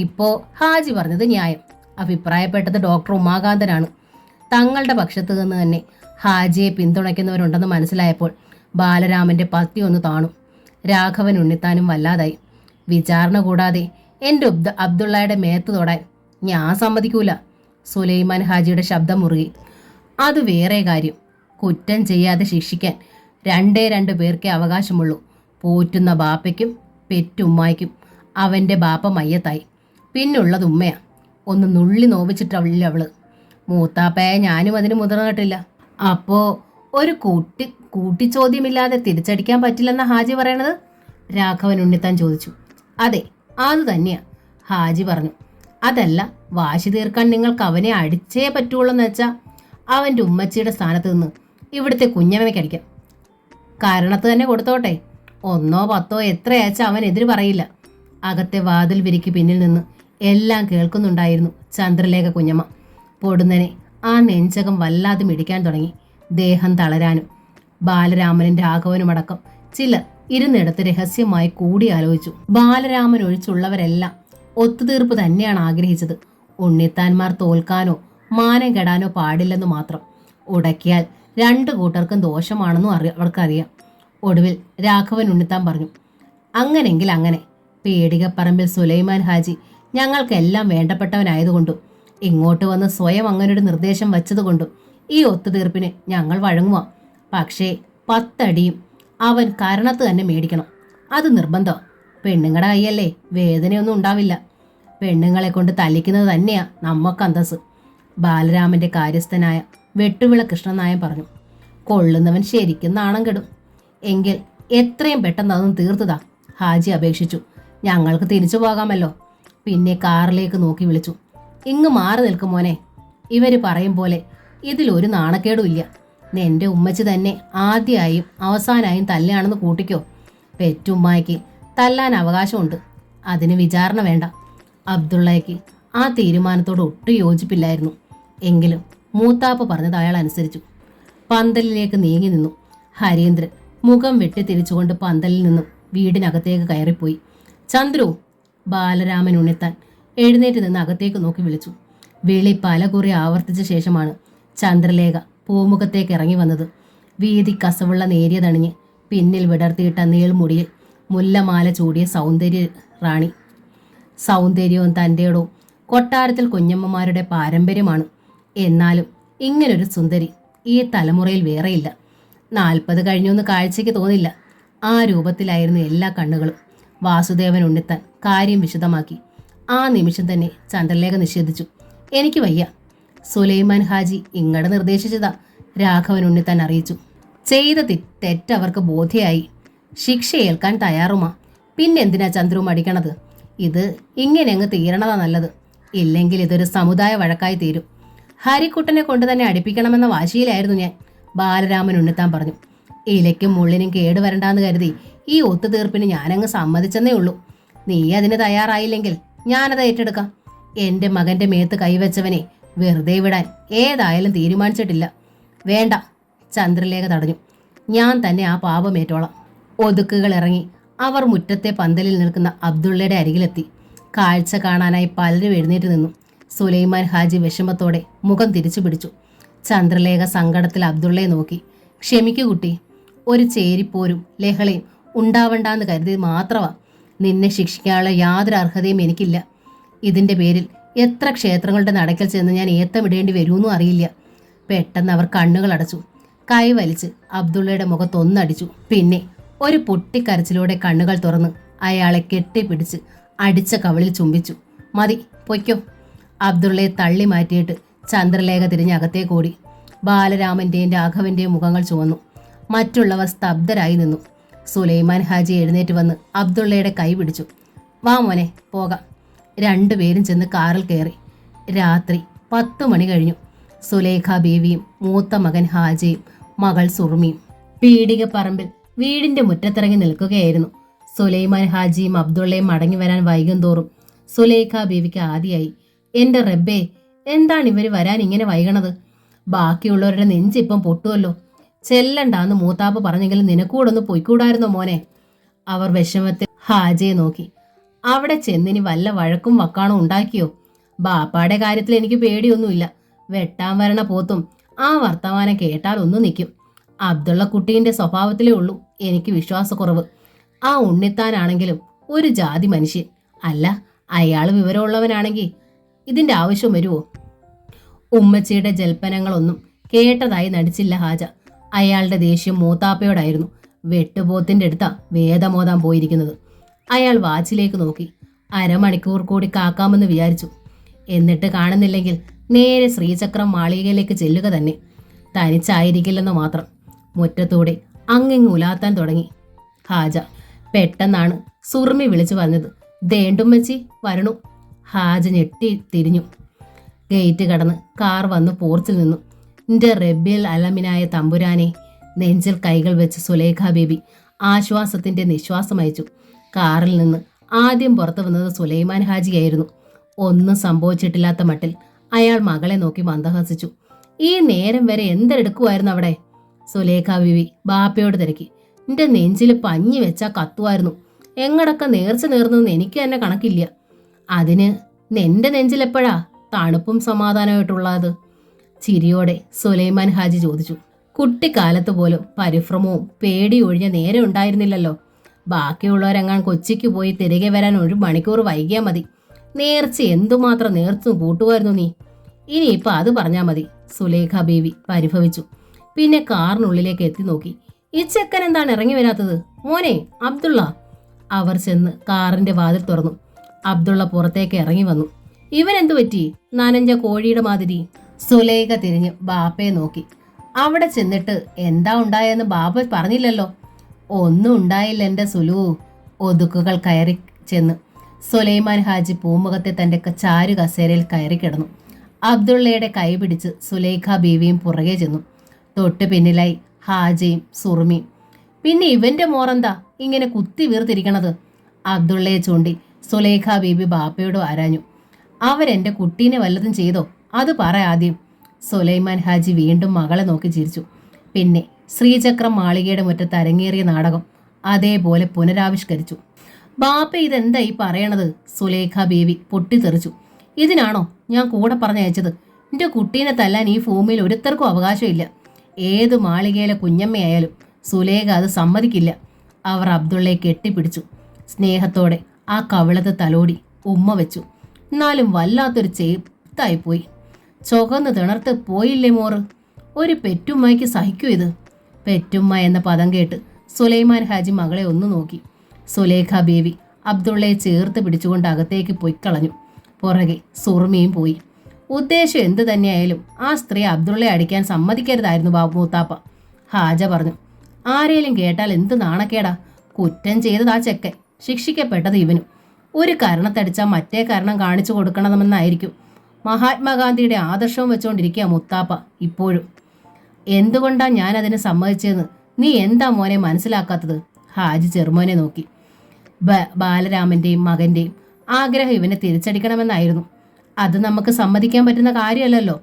ഇപ്പോൾ ഹാജി പറഞ്ഞത് ന്യായം. അഭിപ്രായപ്പെട്ടത് ഡോക്ടർ ഉമാകാന്തനാണ്. തങ്ങളുടെ പക്ഷത്ത് നിന്ന് തന്നെ ഹാജിയെ പിന്തുണയ്ക്കുന്നവരുണ്ടെന്ന് മനസ്സിലായപ്പോൾ ബാലരാമൻ്റെ പത്തി ഒന്ന് താണു. രാഘവൻ ഉണ്ണിത്താനും വല്ലാതായി. വിചാരണ കൂടാതെ എൻ്റെ അബ്ദുള്ളയുടെ മേത്ത് തൊടാൻ ഞാൻ സമ്മതിക്കൂല. സുലൈമാൻ ഹാജിയുടെ ശബ്ദം മുറുകി. അത് വേറെ കാര്യം. കുറ്റം ചെയ്യാതെ ശിക്ഷിക്കാൻ 2 പേർക്കേ അവകാശമുള്ളൂ. പോറ്റുന്ന ബാപ്പയ്ക്കും പെറ്റുമ്മായ്ക്കും. അവൻ്റെ ബാപ്പ മയ്യത്തായി, പിന്നുള്ളത് ഉമ്മയാ. ഒന്ന് നുള്ളി നോവിച്ചിട്ടല്ല അവള്. മൂത്താപ്പയെ ഞാനും അതിന് മുതിർന്നിട്ടില്ല. അപ്പോൾ ഒരു കൂട്ടിച്ചോദ്യമില്ലാതെ തിരിച്ചടിക്കാൻ പറ്റില്ലെന്ന ഹാജി പറയണത്? രാഘവൻ ഉണ്ണിത്താൻ ചോദിച്ചു. അതെ, അത് തന്നെയാ, ഹാജി പറഞ്ഞു. അതല്ല, വാശി തീർക്കാൻ നിങ്ങൾക്ക് അവനെ അടിച്ചേ പറ്റുള്ളൂ എന്ന് വെച്ചാൽ അവൻ്റെ ഉമ്മച്ചിയുടെ സ്ഥാനത്ത് നിന്ന് ഇവിടുത്തെ കുഞ്ഞമ്മയ്ക്കടിക്കാം. കാരണത്ത് തന്നെ കൊടുത്തോട്ടെ. 1 or 10 എത്രയാച്ചാൽ അവൻ എതിര് പറയില്ല. അകത്തെ വാതിൽ വിരിക്ക് പിന്നിൽ നിന്ന് എല്ലാം കേൾക്കുന്നുണ്ടായിരുന്നു ചന്ദ്രലേഖ കുഞ്ഞമ്മ. പൊടുന്നനെ ആ നെഞ്ചകം വല്ലാതെ മിടിക്കാൻ തുടങ്ങി, ദേഹം തളരാനും. ബാലരാമനും രാഘവനുമടക്കം ചിലർ ഇരുന്നിടത്ത് രഹസ്യമായി കൂടിയാലോചിച്ചു. ബാലരാമൻ ഒഴിച്ചുള്ളവരെല്ലാം ഒത്തുതീർപ്പ് തന്നെയാണ് ആഗ്രഹിച്ചത്. ഉണ്ണിത്താന്മാർ തോൽക്കാനോ മാനം കെടാനോ പാടില്ലെന്ന് മാത്രം. ഉടക്കിയാൽ രണ്ടു കൂട്ടർക്കും ദോഷമാണെന്നും അവർക്കറിയാം. ഒടുവിൽ രാഘവൻ ഉണ്ണിത്താൻ പറഞ്ഞു, അങ്ങനെങ്കിൽ അങ്ങനെ. പേടികപ്പറമ്പിൽ സുലൈമാൻ ഹാജി ഞങ്ങൾക്കെല്ലാം വേണ്ടപ്പെട്ടവനായതുകൊണ്ടും ഇങ്ങോട്ട് വന്ന് സ്വയം അങ്ങനൊരു നിർദ്ദേശം വച്ചതുകൊണ്ടും ഈ ഒത്തുതീർപ്പിന് ഞങ്ങൾ വഴങ്ങുക. പക്ഷേ 10 അടിയും അവൻ കരണത്ത് തന്നെ മേടിക്കണം. അത് നിർബന്ധം. പെണ്ണുങ്ങളുടെ കൈയല്ലേ, വേദനയൊന്നും ഉണ്ടാവില്ല. പെണ്ണുങ്ങളെ കൊണ്ട് തല്ലിക്കുന്നത് തന്നെയാ നമ്മക്ക് അന്തസ്. ബാലരാമന്റെ കാര്യസ്ഥനായ വെട്ടുവിള കൃഷ്ണനായൻ പറഞ്ഞു. കൊള്ളുന്നവൻ ശരിക്കും നാണം കെടും. എങ്കിൽ എത്രയും പെട്ടെന്ന് അതൊന്നും തീർത്തതാ, ഹാജി അപേക്ഷിച്ചു. ഞങ്ങൾക്ക് തിരിച്ചു പോകാമല്ലോ. പിന്നെ കാറിലേക്ക് നോക്കി വിളിച്ചു, ഇങ്ങ് മാറി നിൽക്കും മോനെ. ഇവര് പറയും പോലെ ഇതിലൊരു നാണക്കേടുമില്ല. നിന്റെ ഉമ്മച്ചി തന്നെ ആദ്യമായും അവസാനായും തല്ലാണെന്ന് കൂട്ടിക്കോ. പെറ്റുമ്മായ്ക്ക് തല്ലാൻ അവകാശമുണ്ട്, അതിന് വിചാരണ വേണ്ട. അബ്ദുള്ളയ്ക്ക് ആ തീരുമാനത്തോട് ഒട്ടും യോജിപ്പില്ലായിരുന്നു. എങ്കിലും മൂത്താപ്പ് പറഞ്ഞത് അയാൾ അനുസരിച്ചു. പന്തലിലേക്ക് നീങ്ങി നിന്നു. ഹരീന്ദ്രൻ മുഖം വെട്ടി തിരിച്ചുകൊണ്ട് പന്തലിൽ നിന്നും വീടിനകത്തേക്ക് കയറിപ്പോയി. ചന്ദ്രു, ബാലരാമൻ ഉണ്ണിത്താൻ എഴുന്നേറ്റ് നിന്ന് അകത്തേക്ക് നോക്കി വിളിച്ചു. വിളി പലകുറി ആവർത്തിച്ച ശേഷമാണ് ചന്ദ്രലേഖ പൂമുഖത്തേക്ക് ഇറങ്ങി വന്നത്. വീതി കസവുള്ള നേരിയതണിഞ്ഞ് പിന്നിൽ വിടർത്തിയിട്ട നീൾമുടിയിൽ മുല്ലമാല ചൂടിയ സൗന്ദര്യ റാണി. സൗന്ദര്യവും തൻ്റെയോടും കൊട്ടാരത്തിൽ കുഞ്ഞമ്മമാരുടെ പാരമ്പര്യമാണ്. എന്നാലും ഇങ്ങനൊരു സുന്ദരി ഈ തലമുറയിൽ വേറെയില്ല. 40 കഴിഞ്ഞൊന്ന് കാഴ്ചയ്ക്ക് തോന്നില്ല. ആ രൂപത്തിലായിരുന്നു എല്ലാ കണ്ണുകളും. വാസുദേവൻ ഉണ്ണിത്താൻ കാര്യം വിശദമാക്കി. ആ നിമിഷം തന്നെ ചന്ദ്രലേഖ നിഷേധിച്ചു. എനിക്ക് വയ്യ. സുലൈമാൻ ഹാജി ഇങ്ങടെ നിർദ്ദേശിച്ചതാ, രാഘവൻ ഉണ്ണിത്താൻ അറിയിച്ചു. ചെയ്ത തെറ്റവർക്ക് ബോധ്യമായി. ശിക്ഷ ഏൽക്കാൻ തയ്യാറുമാ. പിന്നെന്തിനാ ചന്ദ്രു മടിക്കണത്? ഇത് ഇങ്ങനെ അങ്ങ് തീരണതാ നല്ലത്. ഇല്ലെങ്കിൽ ഇതൊരു സമുദായ വഴക്കായി തീരും. ഹരിക്കുട്ടനെ കൊണ്ട് തന്നെ അടുപ്പിക്കണമെന്ന വാശിയിലായിരുന്നു ഞാൻ, ബാലരാമൻ ഉണ്ണിത്താൻ പറഞ്ഞു. ഇലയ്ക്കും മുള്ളിനും കേടുവരണ്ടാന്ന് കരുതി ഈ ഒത്തുതീർപ്പിന് ഞാനങ്ങ് സമ്മതിച്ചെന്നേ ഉള്ളൂ. നീ അതിന് തയ്യാറായില്ലെങ്കിൽ ഞാനത് ഏറ്റെടുക്കാം. എൻ്റെ മകൻ്റെ മേത്ത് കൈവച്ചവനെ വെറുതെ വിടാൻ ഏതായാലും തീരുമാനിച്ചിട്ടില്ല. വേണ്ട, ചന്ദ്രലേഖ തടഞ്ഞു. ഞാൻ തന്നെ ആ പാപമേറ്റോളാം. ഒതുക്കുകൾ ഇറങ്ങി അവർ മുറ്റത്തെ പന്തലിൽ നിൽക്കുന്ന അബ്ദുള്ളയുടെ അരികിലെത്തി. കാഴ്ച കാണാനായി പലരും എഴുന്നേറ്റ് നിന്നു. സുലൈമാൻ ഹാജി വിഷമത്തോടെ മുഖം തിരിച്ചു പിടിച്ചു. ചന്ദ്രലേഖ സങ്കടത്തിൽ അബ്ദുള്ളയെ നോക്കി. ക്ഷമിക്കൂ കുട്ടി, ഒരു ചേരിപ്പോരും ലഹളയും ഉണ്ടാവണ്ടെന്ന് കരുതി മാത്രമാ. നിന്നെ ശിക്ഷിക്കാനുള്ള യാതൊരു അർഹതയും എനിക്കില്ല. ഇതിൻ്റെ പേരിൽ എത്ര ക്ഷേത്രങ്ങളുടെ നടക്കൽ ചെന്ന് ഞാൻ ഏത്തമിടേണ്ടി വരുമെന്നും അറിയില്ല. പെട്ടെന്ന് അവർ കണ്ണുകൾ അടച്ചു. കൈ വലിച്ച് അബ്ദുള്ളയുടെ മുഖത്തൊന്നടിച്ചു. പിന്നെ ഒരു പൊട്ടിക്കരച്ചിലൂടെ കണ്ണുകൾ തുറന്ന് അയാളെ കെട്ടിപ്പിടിച്ച് അടിച്ച കവിളിൽ ചുംബിച്ചു. മതി, പൊയ്ക്കോ. അബ്ദുള്ളയെ തള്ളി മാറ്റിയിട്ട് ചന്ദ്രലേഖ തിരിഞ്ഞകത്തേക്കോടി. ബാലരാമൻ്റെയും രാഘവൻ്റെയും മുഖങ്ങൾ ചുവന്നു. മറ്റുള്ളവർ സ്തബ്ധരായി നിന്നു. സുലൈമാൻ ഹാജി എഴുന്നേറ്റ് വന്ന് അബ്ദുള്ളയുടെ കൈ പിടിച്ചു. വാ മോനെ, പോകാം. രണ്ടുപേരും ചെന്ന് കാറിൽ കയറി. രാത്രി 10 മണി കഴിഞ്ഞു. സുലേഖ ബീവിയും മൂത്ത മകൻ ഹാജിയും മകൾ സുറുമിയും പീടികപ്പറമ്പിൽ വീടിന്റെ മുറ്റത്തിറങ്ങി നിൽക്കുകയായിരുന്നു. സുലൈമാൻ ഹാജിയും അബ്ദുള്ളയും മടങ്ങി വരാൻ വൈകും തോറും സുലേഖ ബീവിക്ക് ആദിയായി. എൻ്റെ റബ്ബേ, എന്താണ് ഇവർ വരാൻ ഇങ്ങനെ വൈകണത്? ബാക്കിയുള്ളവരുടെ നെഞ്ചിപ്പം പൊട്ടുമല്ലോ. ചെല്ലണ്ടാന്ന് മൂത്താപ്പ് പറഞ്ഞെങ്കിലും നിനക്കൂടൊന്ന് പൊയ്ക്കൂടായിരുന്നോ മോനെ? അവർ വിഷമത്തിൽ ഹാജിയെ നോക്കി. അവിടെ ചെന്നിനി വല്ല വഴക്കും വക്കാണോ ഉണ്ടാക്കിയോ? ബാപ്പാടെ കാര്യത്തിൽ എനിക്ക് പേടിയൊന്നുമില്ല. വെട്ടാൻ വരണ പോത്തും ആ വർത്തമാനം കേട്ടാൽ ഒന്നു നിൽക്കും. അബ്ദുള്ള കുട്ടീൻ്റെ സ്വഭാവത്തിലേ ഉള്ളൂ എനിക്ക് വിശ്വാസക്കുറവ്. ആ ഉണ്ണിത്താനാണെങ്കിലും ഒരു ജാതി മനുഷ്യൻ. അല്ല, അയാൾ വിവരമുള്ളവനാണെങ്കിൽ ഇതിൻ്റെ ആവശ്യം വരുമോ? ഉമ്മച്ചിയുടെ ജൽപ്പനങ്ങളൊന്നും കേട്ടതായി നടിച്ചില്ല ഹാജ. അയാളുടെ ദേഷ്യം മൂത്താപ്പയോടായിരുന്നു. വെട്ടുപോത്തിൻ്റെ അടുത്താ വേദമോതാൻ പോയിരിക്കുന്നത്. അയാൾ വാച്ചിലേക്ക് നോക്കി. അരമണിക്കൂർ കൂടി കാക്കാമെന്ന് വിചാരിച്ചു. എന്നിട്ട് കാണുന്നില്ലെങ്കിൽ നേരെ ശ്രീചക്രം മാളികയിലേക്ക് ചെല്ലുക തന്നെ. തനിച്ചായിരിക്കില്ലെന്ന് മാത്രം. മുറ്റത്തൂടെ അങ്ങിങ്ങ് ഉലാത്താൻ തുടങ്ങി ഹാജ. പെട്ടെന്നാണ് സുറുമി വിളിച്ചു പറഞ്ഞത്, ദേണ്ടുമ്മച്ചി വരണു. ഹാജ ഞെട്ടി തിരിഞ്ഞു. ഗേറ്റ് കടന്ന് കാർ വന്ന് പോർച്ചിൽ നിന്നു. എൻ്റെ റബ്ബിൽ അലമിനായ തമ്പുരാനെ. നെഞ്ചിൽ കൈകൾ വെച്ച് സുലേഖ ബേബി ആശ്വാസത്തിൻ്റെ നിശ്വാസം അയച്ചു. കാറിൽ നിന്ന് ആദ്യം പുറത്തു വന്നത് സുലൈമാൻ ഹാജിയായിരുന്നു. ഒന്നും സംഭവിച്ചിട്ടില്ലാത്ത മട്ടിൽ അയാൾ മകളെ നോക്കി മന്ദഹസിച്ചു. ഈ നേരം വരെ എന്തെടുക്കുമായിരുന്നു അവിടെ? സുലേഖ ബീവി ബാപ്പയോട് തിരക്കി. എൻ്റെ നെഞ്ചിൽ പഞ്ഞി വെച്ചാൽ കത്തുമായിരുന്നു. എങ്ങടൊക്കെ നേർച്ച നേർന്നെന്ന് എനിക്ക് തന്നെ കണക്കില്ല. അതിന് നിന്റെ നെഞ്ചിലെപ്പോഴാ തണുപ്പും സമാധാനമായിട്ടുള്ളത്? ചിരിയോടെ സുലൈമാൻ ഹാജി ചോദിച്ചു. കുട്ടിക്കാലത്ത് പോലും പരിഭ്രമവും പേടി ഒഴിഞ്ഞ നേരെ ഉണ്ടായിരുന്നില്ലല്ലോ. ബാക്കിയുള്ളവരെങ്ങാൻ കൊച്ചിക്ക് പോയി തിരികെ വരാൻ 1 മണിക്കൂർ വൈകിയാൽ മതി. നേർച്ച എന്തുമാത്രം നേർത്തു കൂട്ടുമായിരുന്നു നീ. ഇനിയിപ്പോൾ അത് പറഞ്ഞാൽ മതി, സുലേഖ ബീവി പരിഭവിച്ചു. പിന്നെ കാറിനുള്ളിലേക്ക് എത്തി നോക്കി. ഈ ചെക്കൻ എന്താണ് ഇറങ്ങി വരാത്തത്? മോനെ അബ്ദുള്ള. അവർ ചെന്ന് കാറിന്റെ വാതിൽ തുറന്നു. അബ്ദുള്ള പുറത്തേക്ക് ഇറങ്ങി വന്നു. ഇവൻ എന്തു പറ്റി? നനഞ്ഞ കോഴിയുടെ മാതിരി. സുലേഖ തിരിഞ്ഞ് ബാപ്പയെ നോക്കി. അവിടെ ചെന്നിട്ട് എന്താ ഉണ്ടായെന്ന് ബാപ്പ പറഞ്ഞില്ലല്ലോ. ഒന്നും ഉണ്ടായില്ല എൻ്റെ സുലു. ഒതുക്കുകൾ കയറി ചെന്ന് സുലൈമാൻ ഹാജി പൂമുഖത്തെ തന്റെ ചാരു കസേരയിൽ കയറി കിടന്നു. അബ്ദുള്ളയുടെ കൈ പിടിച്ച് സുലേഖ ബീവിയും പുറകെ ചെന്നു. തൊട്ട് പിന്നിലായി ഹാജയും സുറുമിയും. പിന്നെ ഇവന്റെ മോറെന്താ ഇങ്ങനെ കുത്തി വീർത്തിരിക്കണത്? അബ്ദുള്ളയെ ചൂണ്ടി സുലേഖ ബീബി ബാപ്പയോട് ആരാഞ്ഞു. അവരെന്റെ കുട്ടീനെ വല്ലതും ചെയ്തോ? അത് പറ ആദ്യം. സുലൈമാൻ ഹാജി വീണ്ടും മകളെ നോക്കി ചിരിച്ചു. പിന്നെ ശ്രീചക്രം മാളികയുടെ മുറ്റത്ത് അരങ്ങേറിയ നാടകം അതേപോലെ പുനരാവിഷ്കരിച്ചു. ബാപ്പ ഇതെന്താ ഈ പറയണത്? സുലേഖ ബീവി പൊട്ടിത്തെറിച്ചു. ഇതിനാണോ ഞാൻ കൂടെ പറഞ്ഞയച്ചത്? എൻ്റെ കുട്ടീനെ തല്ലാൻ ഈ ഭൂമിയിൽ ഒരുത്തർക്കും അവകാശമില്ല. ഏത് മാളികയിലെ കുഞ്ഞമ്മയായാലും സുലേഖ അത് സമ്മതിക്കില്ല. അവർ അബ്ദുള്ളയെ കെട്ടിപ്പിടിച്ചു. സ്നേഹത്തോടെ ആ കവിളത്ത് തലോടി ഉമ്മ വെച്ചു. എന്നാലും വല്ലാത്തൊരു ചേത്തായിപ്പോയി. ചുകന്ന് തിണർത്ത് പോയില്ലേ മോറ്? ഒരു പെറ്റുമ്മയ്ക്ക് സഹിക്കൂ ഇത്? പെറ്റുമ്മ എന്ന പദം കേട്ട് സുലൈമാൻ ഹാജി മകളെ ഒന്ന് നോക്കി. സുലേഖ ബീവി അബ്ദുള്ളയെ ചേർത്ത് പിടിച്ചുകൊണ്ട് അകത്തേക്ക് പൊയ്ക്കളഞ്ഞു. പുറകെ സുറുമിയും പോയി. ഉദ്ദേശം എന്തു തന്നെയായാലും ആ സ്ത്രീ അബ്ദുള്ളയെ അടിക്കാൻ സമ്മതിക്കരുതായിരുന്നു മൂത്താപ്പ. ഹാജ പറഞ്ഞു. ആരേലും കേട്ടാൽ എന്ത് നാണക്കേടാ. കുറ്റം ചെയ്തത് ആ ചെക്കൻ, ശിക്ഷിക്കപ്പെട്ടത് ഇവനും. ഒരു കാരണത്തടിച്ചാൽ മറ്റേ കാരണം കാണിച്ചു കൊടുക്കണമെന്നായിരിക്കും മഹാത്മാഗാന്ധിയുടെ ആദർശവും വെച്ചുകൊണ്ടിരിക്കുക മുത്താപ്പ ഇപ്പോഴും. എന്തുകൊണ്ടാ ഞാൻ അതിന് സമ്മതിച്ചതെന്ന് നീ എന്താ മോനെ മനസ്സിലാക്കാത്തത്? ഹാജി ചെറുമോനെ നോക്കി. ബാലരാമന്റെയും മകന്റെയും ആഗ്രഹം ഇവനെ തിരിച്ചടിക്കണമെന്നായിരുന്നു. അത് നമുക്ക് സമ്മതിക്കാൻ പറ്റുന്ന കാര്യമല്ലല്ലോ.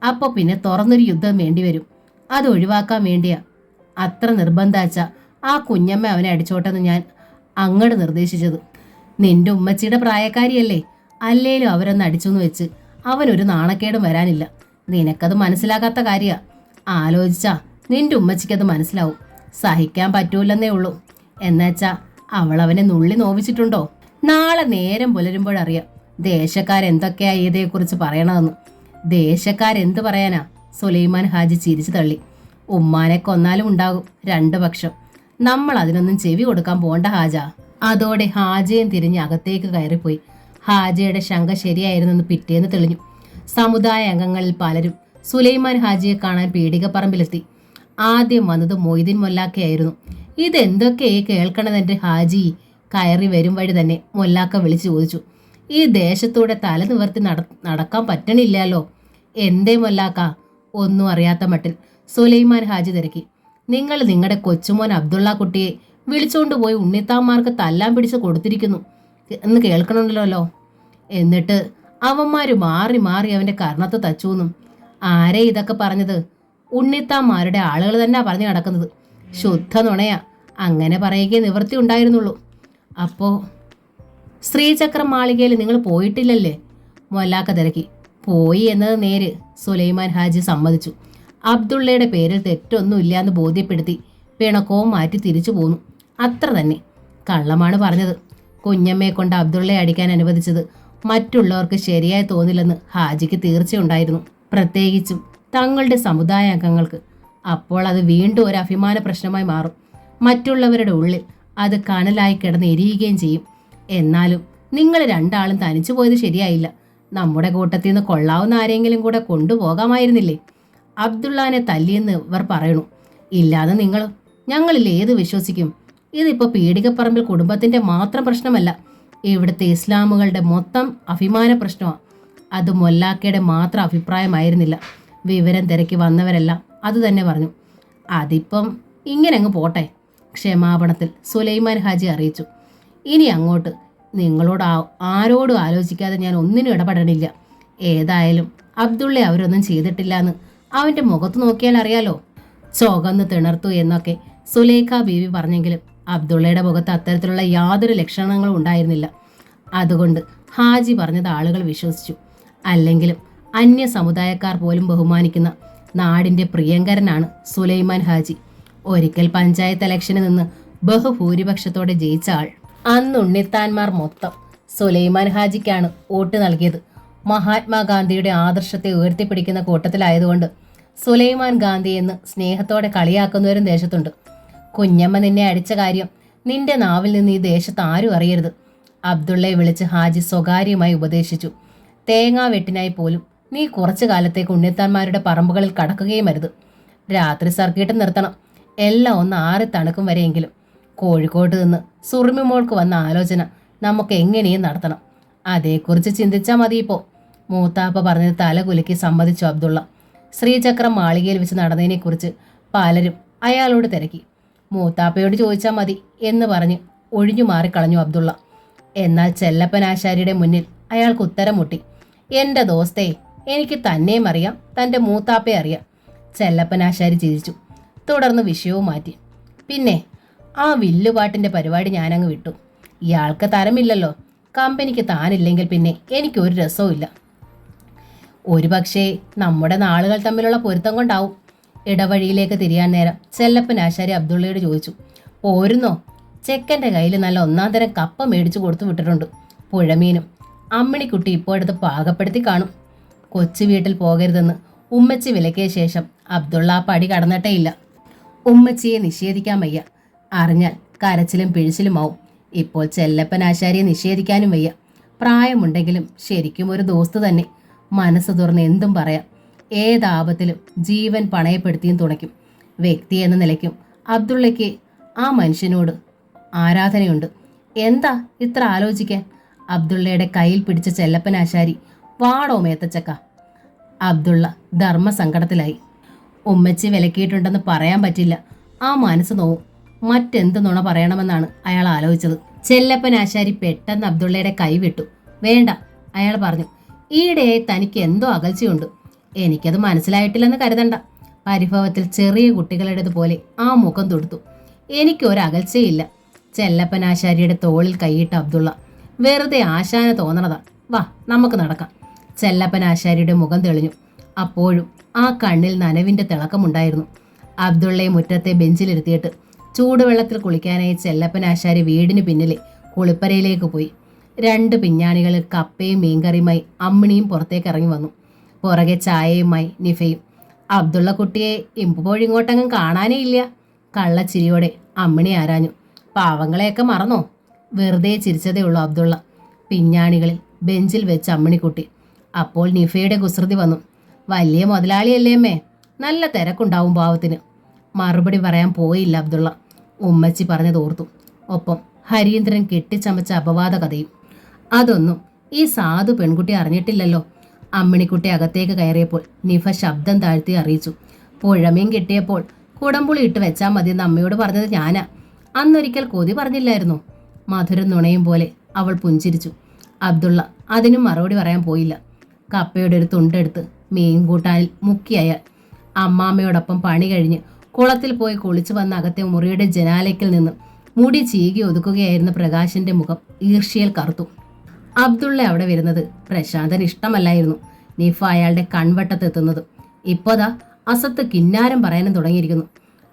അപ്പോൾ പിന്നെ തുറന്നൊരു യുദ്ധം വേണ്ടിവരും. അത് ഒഴിവാക്കാൻ വേണ്ടിയാ അത്ര നിർബന്ധാച്ച ആ കുഞ്ഞമ്മ അവനെ അടിച്ചോട്ടെന്ന് ഞാൻ അങ്ങോട്ട് നിർദ്ദേശിച്ചത്. നിന്റെ ഉമ്മച്ചിയുടെ പ്രായക്കാരിയല്ലേ? അല്ലേലും അവരൊന്ന് അടിച്ചെന്ന് വെച്ച് അവനൊരു നാണക്കേടും വരാനില്ല. നിനക്കത് മനസ്സിലാകാത്ത കാര്യ. ആലോചിച്ചാ നിന്റെ ഉമ്മച്ചിക്കത് മനസ്സിലാവും. സഹിക്കാൻ പറ്റൂലെന്നേ ഉള്ളൂ. എന്നുവെച്ചാ അവളവനെ നുള്ളി നോവിച്ചിട്ടുണ്ടോ? നാളെ നേരം പുലരുമ്പോഴറിയാം ദേശക്കാരെന്തൊക്കെയാ ഇതേക്കുറിച്ച് പറയണതെന്ന്. ദേശക്കാരെന്ത് പറയാനാ? സുലൈമാൻ ഹാജി ചിരിച്ചു തള്ളി. ഉമ്മാനെ കൊന്നാലും ഉണ്ടാകും 2 പക്ഷം. നമ്മൾ അതിനൊന്നും ചെവി കൊടുക്കാൻ പോണ്ട ഹാജ. അതോടെ ഹാജയും തിരിഞ്ഞ് അകത്തേക്ക് കയറിപ്പോയി. ഹാജയുടെ ശങ്ക ശരിയായിരുന്നെന്ന് പിറ്റേന്ന് തെളിഞ്ഞു. സമുദായ അംഗങ്ങളിൽ പലരും സുലൈമാൻ ഹാജിയെ കാണാൻ പീടികപ്പറമ്പിലെത്തി. ആദ്യം വന്നത് മൊയ്തീൻ മൊല്ലാക്കയായിരുന്നു. ഇതെന്തൊക്കെയായി കേൾക്കണതെന്റെ ഹാജി? കയറി വരും വഴി തന്നെ മൊല്ലാക്ക വിളിച്ചു ചോദിച്ചു. ഈ ദേശത്തൂടെ തല നിവർത്തി നടക്കാൻ പറ്റണില്ലല്ലോ. എന്തേ മൊല്ലാക്ക? ഒന്നും അറിയാത്ത മട്ടിൽ സുലൈമാൻ ഹാജി തിരക്കി. നിങ്ങൾ നിങ്ങളുടെ കൊച്ചുമോൻ അബ്ദുള്ള കുട്ടിയെ വിളിച്ചുകൊണ്ട് പോയി ഉണ്ണിത്താന്മാർക്ക് തല്ലാൻ പിടിച്ച് കൊടുത്തിരിക്കുന്നു എന്ന് കേൾക്കണമല്ലോ. എന്നിട്ട് അവന്മാര് മാറി മാറി അവന്റെ കർണത്ത് തച്ചൂന്നും. ആരെ ഇതൊക്കെ പറഞ്ഞത്? ഉണ്ണിത്താന്മാരുടെ ആളുകൾ തന്നെ പറഞ്ഞു നടക്കുന്നത്. ശുദ്ധ നുണയാ. അങ്ങനെ പറയുകയെ നിവൃത്തി ഉണ്ടായിരുന്നുള്ളൂ. അപ്പോ ശ്രീചക്രം മാളികയിൽ നിങ്ങൾ പോയിട്ടില്ലല്ലേ? മൊല്ലാക്ക തിരക്കി. പോയി എന്നത് നേര്. സുലൈമാൻ ഹാജി സമ്മതിച്ചു. അബ്ദുള്ളയുടെ പേരിൽ തെറ്റൊന്നുമില്ലാന്ന് ബോധ്യപ്പെടുത്തി പിണക്കവും മാറ്റി തിരിച്ചു പോന്നു. അത്ര തന്നെ. കള്ളമാണ് പറഞ്ഞത്. കുഞ്ഞമ്മയെ കൊണ്ട് അബ്ദുള്ളയെ അടിക്കാൻ അനുവദിച്ചത് മറ്റുള്ളവർക്ക് ശരിയായി തോന്നില്ലെന്ന് ഹാജിക്ക് തീർച്ചയുണ്ടായിരുന്നു. പ്രത്യേകിച്ചും തങ്ങളുടെ സമുദായ അംഗങ്ങൾക്ക്. അപ്പോൾ അത് വീണ്ടും ഒരു അഭിമാന പ്രശ്നമായി മാറും. മറ്റുള്ളവരുടെ ഉള്ളിൽ അത് കനലായി കിടന്ന് എരിയുകയും ചെയ്യും. എന്നാലും നിങ്ങൾ 2 ആളും തനിച്ചു പോയത് ശരിയായില്ല. നമ്മുടെ കൂട്ടത്തിൽ നിന്ന് കൊള്ളാവുന്ന ആരെങ്കിലും കൂടെ കൊണ്ടുപോകാമായിരുന്നില്ലേ? അബ്ദുള്ളാനെ തല്ലിയെന്ന് ഇവർ പറയണു. ഇല്ലാതെ ഞങ്ങളിൽ ഏത് വിശ്വസിക്കും? ഇതിപ്പോ പീടികപ്പറമ്പിൽ കുടുംബത്തിന്റെ മാത്രം പ്രശ്നമല്ല, ഇവിടുത്തെ ഇസ്ലാമുകളുടെ മൊത്തം അഭിമാന പ്രശ്നമാണ്. അത് മൊല്ലാക്കയുടെ മാത്രം അഭിപ്രായമായിരുന്നില്ല. വിവരം തിരക്കി വന്നവരെല്ലാം അത് തന്നെ പറഞ്ഞു. അതിപ്പം ഇങ്ങനെ അങ്ങ് പോട്ടെ. ക്ഷമാപണത്തിൽ സുലൈമാൻ ഹാജി അറിയിച്ചു. ഇനി അങ്ങോട്ട് നിങ്ങളോട് ആരോടും ആലോചിക്കാതെ ഞാൻ ഒന്നിനും ഇടപെടണില്ല. ഏതായാലും അബ്ദുള്ള അവരൊന്നും ചെയ്തിട്ടില്ല എന്ന് അവൻ്റെ മുഖത്ത് നോക്കിയാൽ അറിയാലോ. ചുവന്ന് തിണർത്തു എന്നൊക്കെ സുലേഖ ബീവി പറഞ്ഞെങ്കിലും അബ്ദുള്ളയുടെ മുഖത്ത് അത്തരത്തിലുള്ള യാതൊരു ലക്ഷണങ്ങളും ഉണ്ടായിരുന്നില്ല. അതുകൊണ്ട് ഹാജി പറഞ്ഞത് ആളുകൾ വിശ്വസിച്ചു. അല്ലെങ്കിലും അന്യ സമുദായക്കാർ പോലും ബഹുമാനിക്കുന്ന നാടിൻ്റെ പ്രിയങ്കരനാണ് സുലൈമാൻ ഹാജി. ഒരിക്കൽ പഞ്ചായത്ത് ഇലക്ഷന് നിന്ന് ബഹുഭൂരിപക്ഷത്തോടെ ജയിച്ച ആൾ. അന്ന് ഉണ്ണിത്താന്മാർ മൊത്തം സുലൈമാൻ ഹാജിക്കാണ് വോട്ട് നൽകിയത്. മഹാത്മാഗാന്ധിയുടെ ആദർശത്തെ ഉയർത്തിപ്പിടിക്കുന്ന കൂട്ടത്തിലായതുകൊണ്ട് സുലൈമാൻ ഗാന്ധി എന്ന് സ്നേഹത്തോടെ കളിയാക്കുന്നവരും ദേശത്തുണ്ട്. കുഞ്ഞമ്മ നിന്നെ അടിച്ച കാര്യം നിന്റെ നാവിൽ നിന്ന് ഈ ദേശത്ത് ആരും അറിയരുത്. അബ്ദുള്ളയെ വിളിച്ച് ഹാജി സ്വകാര്യമായി ഉപദേശിച്ചു. തേങ്ങാ വെട്ടിനായി പോലും നീ കുറച്ചു കാലത്തേക്ക് ഉണ്ണിത്താന്മാരുടെ പറമ്പുകളിൽ കടക്കുകയും അരുത്. രാത്രി സർക്കിട്ട് നിർത്തണം. എല്ലാം ഒന്ന് ആറി തണുക്കും വരെയെങ്കിലും. കോഴിക്കോട്ട് നിന്ന് സുറുമിമോൾക്ക് വന്ന ആലോചന നമുക്ക് എങ്ങനെയും നടത്തണം. അതേക്കുറിച്ച് ചിന്തിച്ചാൽ മതി. ഇപ്പോൾ മൂത്താപ്പ പറഞ്ഞത് തല കുലുക്കി സമ്മതിച്ചു അബ്ദുള്ള. ശ്രീചക്രം മാളികയിൽ വെച്ച് നടന്നതിനെക്കുറിച്ച് പലരും അയാളോട് തിരക്കി. മൂത്താപ്പയോട് ചോദിച്ചാൽ മതി എന്ന് പറഞ്ഞ് ഒഴിഞ്ഞു മാറിക്കളഞ്ഞു അബ്ദുള്ള. എന്നാൽ ചെല്ലപ്പനാശാരിയുടെ മുന്നിൽ അയാൾക്ക് ഉത്തരം മുട്ടി. എൻ്റെ ദോസ്തേ, എനിക്ക് തന്നെയും അറിയാം, തൻ്റെ മൂത്താപ്പയെ അറിയാം. ചെല്ലപ്പനാശാരി ചിരിച്ചു. തുടർന്ന് വിഷയവും മാറ്റി. പിന്നെ ആ വില്ലുപാട്ടിൻ്റെ പരിപാടി ഞാനങ്ങ് വിട്ടു. ഇയാൾക്ക് തരമില്ലല്ലോ. കമ്പനിക്ക് താനില്ലെങ്കിൽ പിന്നെ എനിക്കൊരു രസവും ഇല്ല. ഒരു പക്ഷേ നമ്മുടെ നാളുകൾ തമ്മിലുള്ള പൊരുത്തം കൊണ്ടാവും. ഇടവഴിയിലേക്ക് തിരിയാൻ നേരം ചെല്ലപ്പനാശാരി അബ്ദുള്ളയോട് ചോദിച്ചു, പോരുന്നോ? ചെക്കൻ്റെ കയ്യിൽ നല്ല ഒന്നാം തരം കപ്പ മേടിച്ചു കൊടുത്തു വിട്ടിട്ടുണ്ട്. പുഴമീനും. അമ്മിണിക്കുട്ടി ഇപ്പോൾ എടുത്ത് പാകപ്പെടുത്തി കാണും. കൊച്ചു വീട്ടിൽ പോകരുതെന്ന് ഉമ്മച്ചി വിലക്കിയ ശേഷം അബ്ദുള്ള ആ പടി കടന്നിട്ടേ ഇല്ല. ഉമ്മച്ചിയെ നിഷേധിക്കാൻ വയ്യ. അറിഞ്ഞാൽ കരച്ചിലും പിഴിച്ചിലുമാവും. ഇപ്പോൾ ചെല്ലപ്പനാശാരിയെ നിഷേധിക്കാനും വയ്യ. പ്രായമുണ്ടെങ്കിലും ശരിക്കും ഒരു ദോസ്ത് തന്നെ. മനസ്സ് തുറന്ന് എന്തും പറയാം. ഏതാപത്തിലും ജീവൻ പണയപ്പെടുത്തിയും തുണയ്ക്കും. വ്യക്തി എന്ന നിലയ്ക്കും അബ്ദുള്ളയ്ക്ക് ആ മനുഷ്യനോട് ആരാധനയുണ്ട്. എന്താ ഇത്ര ആലോചിക്കാൻ? അബ്ദുള്ളയുടെ കയ്യിൽ പിടിച്ച ചെല്ലപ്പനാശാരി വാടോ മേത്തച്ചക്ക. അബ്ദുള്ള ധർമ്മസങ്കടത്തിലായി. ഉമ്മച്ചി വിലക്കിയിട്ടുണ്ടെന്ന് പറയാൻ പറ്റില്ല. ആ മനസ്സ് നോവും. മറ്റെന്ത് നുണ പറയണമെന്നാണ് അയാൾ ആലോചിച്ചത്. ചെല്ലപ്പനാശാരി പെട്ടെന്ന് അബ്ദുള്ളയുടെ കൈ വിട്ടു. വേണ്ട, അയാൾ പറഞ്ഞു. ഈയിടെയായി തനിക്ക് എന്തോ അകൽച്ചയുണ്ട്. എനിക്കത് മനസ്സിലായിട്ടില്ലെന്ന് കരുതണ്ട. പരിഭവത്തിൽ ചെറിയ കുട്ടികളുടേതുപോലെ ആ മുഖം തൊടുത്തു. എനിക്കൊരകൽച്ചയില്ല. ചെല്ലപ്പനാശാരിയുടെ തോളിൽ കൈയിട്ട് അബ്ദുള്ള. വെറുതെ ആശാന തോന്നണതാ. വാ, നമുക്ക് നടക്കാം. ചെല്ലപ്പനാശാരിയുടെ മുഖം തെളിഞ്ഞു. അപ്പോഴും ആ കണ്ണിൽ നനവിൻ്റെ തിളക്കമുണ്ടായിരുന്നു. അബ്ദുള്ളയെ മുറ്റത്തെ ബെഞ്ചിലിരുത്തിയിട്ട് ചൂടുവെള്ളത്തിൽ കുളിക്കാനായി ചെല്ലപ്പനാശാരി വീടിന് പിന്നിലെ കുളിപ്പരയിലേക്ക് പോയി. 2 പിഞ്ഞാണികളിൽ കപ്പയും മീൻകറിയുമായി അമ്മിണിയും പുറത്തേക്ക് ഇറങ്ങി വന്നു. പുറകെ ചായയുമായി നിഫയും. അബ്ദുള്ള കുട്ടിയെ ഇമ്പോഴിങ്ങോട്ടങ്ങും കാണാനേ ഇല്ല. കള്ളച്ചിരിയോടെ അമ്മിണി ആരാഞ്ഞു. പാവങ്ങളെയൊക്കെ മറന്നോ? വെറുതെ ചിരിച്ചതേ ഉള്ളൂ അബ്ദുള്ള. പിഞ്ഞാണികളിൽ ബെഞ്ചിൽ വെച്ച് അമ്മിണിക്കുട്ടി. അപ്പോൾ നിഫയുടെ കുസൃതി വന്നു. വലിയ മുതലാളിയല്ലേ അമ്മേ, നല്ല തിരക്കുണ്ടാവും പാവത്തിന്. മറുപടി പറയാൻ പോയില്ല അബ്ദുള്ള. ഉമ്മച്ചി പറഞ്ഞതോർത്തു. ഒപ്പം ഹരീന്ദ്രൻ കെട്ടിച്ചമച്ച അപവാദ കഥയും. അതൊന്നും ഈ സാധു പെൺകുട്ടി അറിഞ്ഞിട്ടില്ലല്ലോ. അമ്മിണിക്കുട്ടി അകത്തേക്ക് കയറിയപ്പോൾ നിഫ ശബ്ദം താഴ്ത്തി അറിയിച്ചു. പുഴമീൻ കിട്ടിയപ്പോൾ കുടംപുളി ഇട്ട് വെച്ചാൽ മതിയെന്ന് അമ്മയോട് പറഞ്ഞത് ഞാനാ. അന്നൊരിക്കൽ കൊതി പറഞ്ഞില്ലായിരുന്നു. മധുരം നുണയും പോലെ അവൾ പുഞ്ചിരിച്ചു. അബ്ദുള്ള അതിനും മറുപടി പറയാൻ പോയില്ല. കപ്പയുടെ ഒരു തുണ്ടെടുത്ത് മീൻ കൂട്ടാനിൽ മുക്കിയയാൾ. അമ്മാമ്മയോടൊപ്പം പണി കഴിഞ്ഞ് കുളത്തിൽ പോയി കുളിച്ചു വന്ന അകത്തെ മുറിയുടെ ജനാലയ്ക്കിൽ നിന്ന് മുടി ചീകി ഒതുക്കുകയായിരുന്ന പ്രകാശിന്റെ മുഖം ഈർഷ്യയിൽ കറുത്തു. അബ്ദുള്ള അവിടെ വരുന്നത് പ്രശാന്തന് ഇഷ്ടമല്ലായിരുന്നു. നിഫ അയാളുടെ കൺവട്ടത്തെത്തുന്നത്. ഇപ്പോതാ അസത്ത് കിന്നാരം പറയാനും തുടങ്ങിയിരിക്കുന്നു.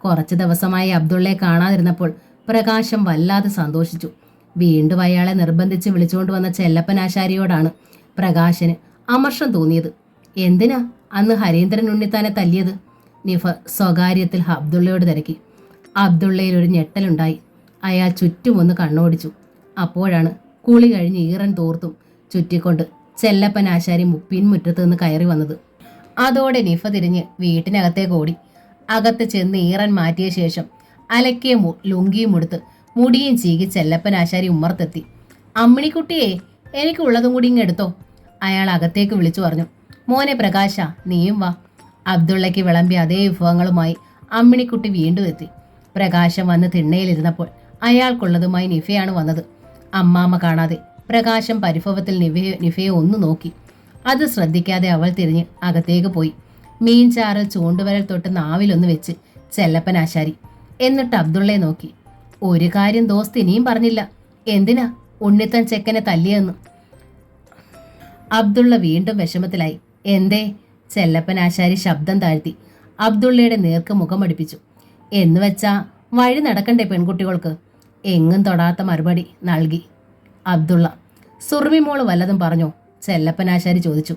കുറച്ച് ദിവസമായി അബ്ദുള്ളയെ കാണാതിരുന്നപ്പോൾ പ്രകാശം വല്ലാതെ സന്തോഷിച്ചു. വീണ്ടും അയാളെ നിർബന്ധിച്ച് വിളിച്ചുകൊണ്ടുവന്ന ചെല്ലപ്പനാശാരിയോടാണ് പ്രകാശന് അമർഷം തോന്നിയത്. എന്തിനാ അന്ന് ഹരീന്ദ്രൻ ഉണ്ണിത്താനെ തല്ലിയത്? നിഫ സ്വകാര്യത്തിൽ അബ്ദുള്ളയോട് തിരക്കി. അബ്ദുള്ളയിൽ ഒരു ഞെട്ടലുണ്ടായി. അയാൾ ചുറ്റുമൊന്ന് കണ്ണോടിച്ചു. അപ്പോഴാണ് കുളി കഴിഞ്ഞ് ഈറൻ തോർത്തും ചുറ്റിക്കൊണ്ട് ചെല്ലപ്പനാശാരി പിൻമുറ്റത്ത് നിന്ന് കയറി വന്നത്. അതോടെ നിഫ തിരിഞ്ഞ് വീട്ടിനകത്തേക്ക് ഓടി. അകത്ത് ചെന്ന് ഈറൻ മാറ്റിയ ശേഷം അലക്കിയ ലുങ്കിയും ഉടുത്ത് മുടിയും ചീകി ചെല്ലപ്പനാശാരി ഉമ്മർത്തെത്തി. അമ്മിണിക്കുട്ടിയെ, എനിക്കുള്ളതും കൂടി ഇങ്ങെടുത്തോ? അയാൾ അകത്തേക്ക് വിളിച്ചു പറഞ്ഞു. മോനെ പ്രകാശ, നീയും വാ. അബ്ദുള്ളയ്ക്ക് വിളമ്പിയ അതേ വിഭവങ്ങളുമായി അമ്മിണിക്കുട്ടി വീണ്ടും എത്തി. പ്രകാശം വന്ന് തിണ്ണയിലിരുന്നപ്പോൾ അയാൾക്കുള്ളതുമായി നിഫയാണ് വന്നത്. അമ്മാമ്മ കാണാതെ പ്രകാശം പരിഭവത്തിൽ നിഫയെ ഒന്ന് നോക്കി. അത് ശ്രദ്ധിക്കാതെ അവൾ തിരിഞ്ഞ് അകത്തേക്ക് പോയി. മീൻ ചാറിൽ ചൂണ്ടുവരൽ തൊട്ട് നാവിലൊന്ന് വെച്ച് ചെല്ലപ്പൻ ആശാരി. എന്നിട്ട് അബ്ദുള്ളയെ നോക്കി. ഒരു കാര്യം ദോസ്ത് ഇനിയും പറഞ്ഞില്ല. എന്തിനാ ഉണ്ണിത്താൻ ചെക്കനെ തല്ലിയെന്ന്? അബ്ദുള്ള വീണ്ടും വിഷമത്തിലായി. എന്തേ? ചെല്ലപ്പൻ ആശാരി ശബ്ദം താഴ്ത്തി അബ്ദുള്ളയുടെ നേർക്ക് മുഖമടിപ്പിച്ചു. എന്ന് വെച്ചാ വഴി നടക്കണ്ടേ പെൺകുട്ടികൾക്ക്? എങ്ങും തൊടാത്ത മറുപടി നൽകി അബ്ദുള്ള. സുറുമി മോള് വല്ലതും പറഞ്ഞോ? ചെല്ലപ്പൻ ആശാരി ചോദിച്ചു.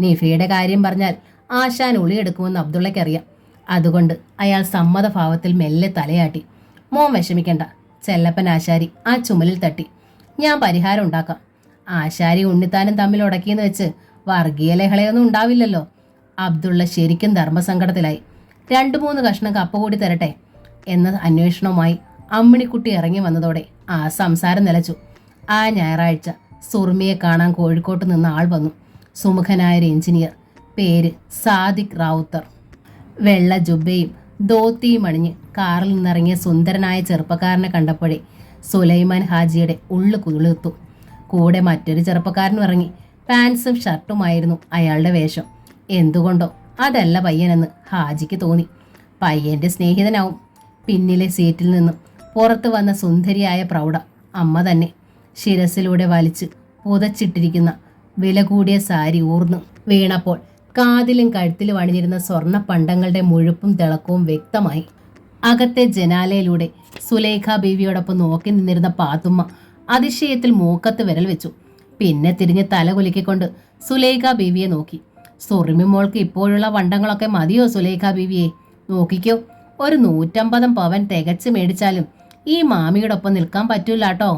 നിഫയുടെ കാര്യം പറഞ്ഞാൽ ആശാൻ ഉളിയെടുക്കുമെന്ന് അബ്ദുള്ളയ്ക്കറിയാം. അതുകൊണ്ട് അയാൾ സമ്മതഭാവത്തിൽ മെല്ലെ തലയാട്ടി. മോൻ വിഷമിക്കണ്ട. ചെല്ലപ്പൻ ആശാരി ആ ചുമലിൽ തട്ടി. ഞാൻ പരിഹാരം ഉണ്ടാക്കാം. ആശാരി ഉണ്ണിത്താനും തമ്മിൽ ഉടക്കിയെന്ന് വെച്ച് വർഗീയ ലഹളയൊന്നും ഉണ്ടാവില്ലല്ലോ. അബ്ദുള്ള ശരിക്കും ധർമ്മസങ്കടത്തിലായി. 2-3 കഷ്ണം കപ്പ കൂടി തരട്ടെ എന്ന അന്വേഷണവുമായി അമ്മിണിക്കുട്ടി ഇറങ്ങി വന്നതോടെ ആ സംസാരം നിലച്ചു. ആ ഞായറാഴ്ച സുറുമിയെ കാണാൻ കോഴിക്കോട്ട് നിന്ന് ആൾ വന്നു. സുമുഖനായൊരു എഞ്ചിനീയർ. പേര് സാദിഖ് റാവുത്തർ. വെള്ള ജുബയും ധോത്തിയും അണിഞ്ഞ് കാറിൽ നിന്നിറങ്ങിയ സുന്ദരനായ ചെറുപ്പക്കാരനെ കണ്ടപ്പോഴേ സുലൈമാൻ ഹാജിയുടെ ഉള്ളു കുളിർത്തു. കൂടെ മറ്റൊരു ചെറുപ്പക്കാരനും ഇറങ്ങി. പാൻസും ഷർട്ടുമായിരുന്നു അയാളുടെ വേഷം. എന്തുകൊണ്ടോ അതല്ല പയ്യനെന്ന് ഹാജിക്ക് തോന്നി. പയ്യന്റെ സ്നേഹിതനാവും. പിന്നിലെ സീറ്റിൽ നിന്നും പുറത്തു വന്ന സുന്ദരിയായ പ്രൗഢ അമ്മ തന്നെ. ശിരസിലൂടെ വലിച്ച് പുതച്ചിട്ടിരിക്കുന്ന വില കൂടിയ സാരി ഊർന്നു വീണപ്പോൾ കാതിലും കഴുത്തിലും അണിഞ്ഞിരുന്ന സ്വർണ്ണ പണ്ടങ്ങളുടെ മുഴുപ്പും തിളക്കവും വ്യക്തമായി. അകത്തെ ജനാലയിലൂടെ സുലൈഖ ബീവിയോടൊപ്പം നോക്കി നിന്നിരുന്ന പാത്തുമ്മ അതിശയത്തിൽ മൂക്കത്ത് വിരൽ വെച്ചു. പിന്നെ തിരിഞ്ഞ് തല കുലുക്കിക്കൊണ്ട് സുലൈഖ ബീവിയെ നോക്കി. സുറുമി മോൾക്ക് ഇപ്പോഴുള്ള വണ്ടങ്ങളൊക്കെ മതിയോ സുലൈഖ ബീവിയെ? നോക്കിക്കോ, ഒരു 150 പവൻ തികച്ച് മേടിച്ചാലും ഈ മാമിയോടൊപ്പം നിൽക്കാൻ പറ്റൂലാട്ടോ.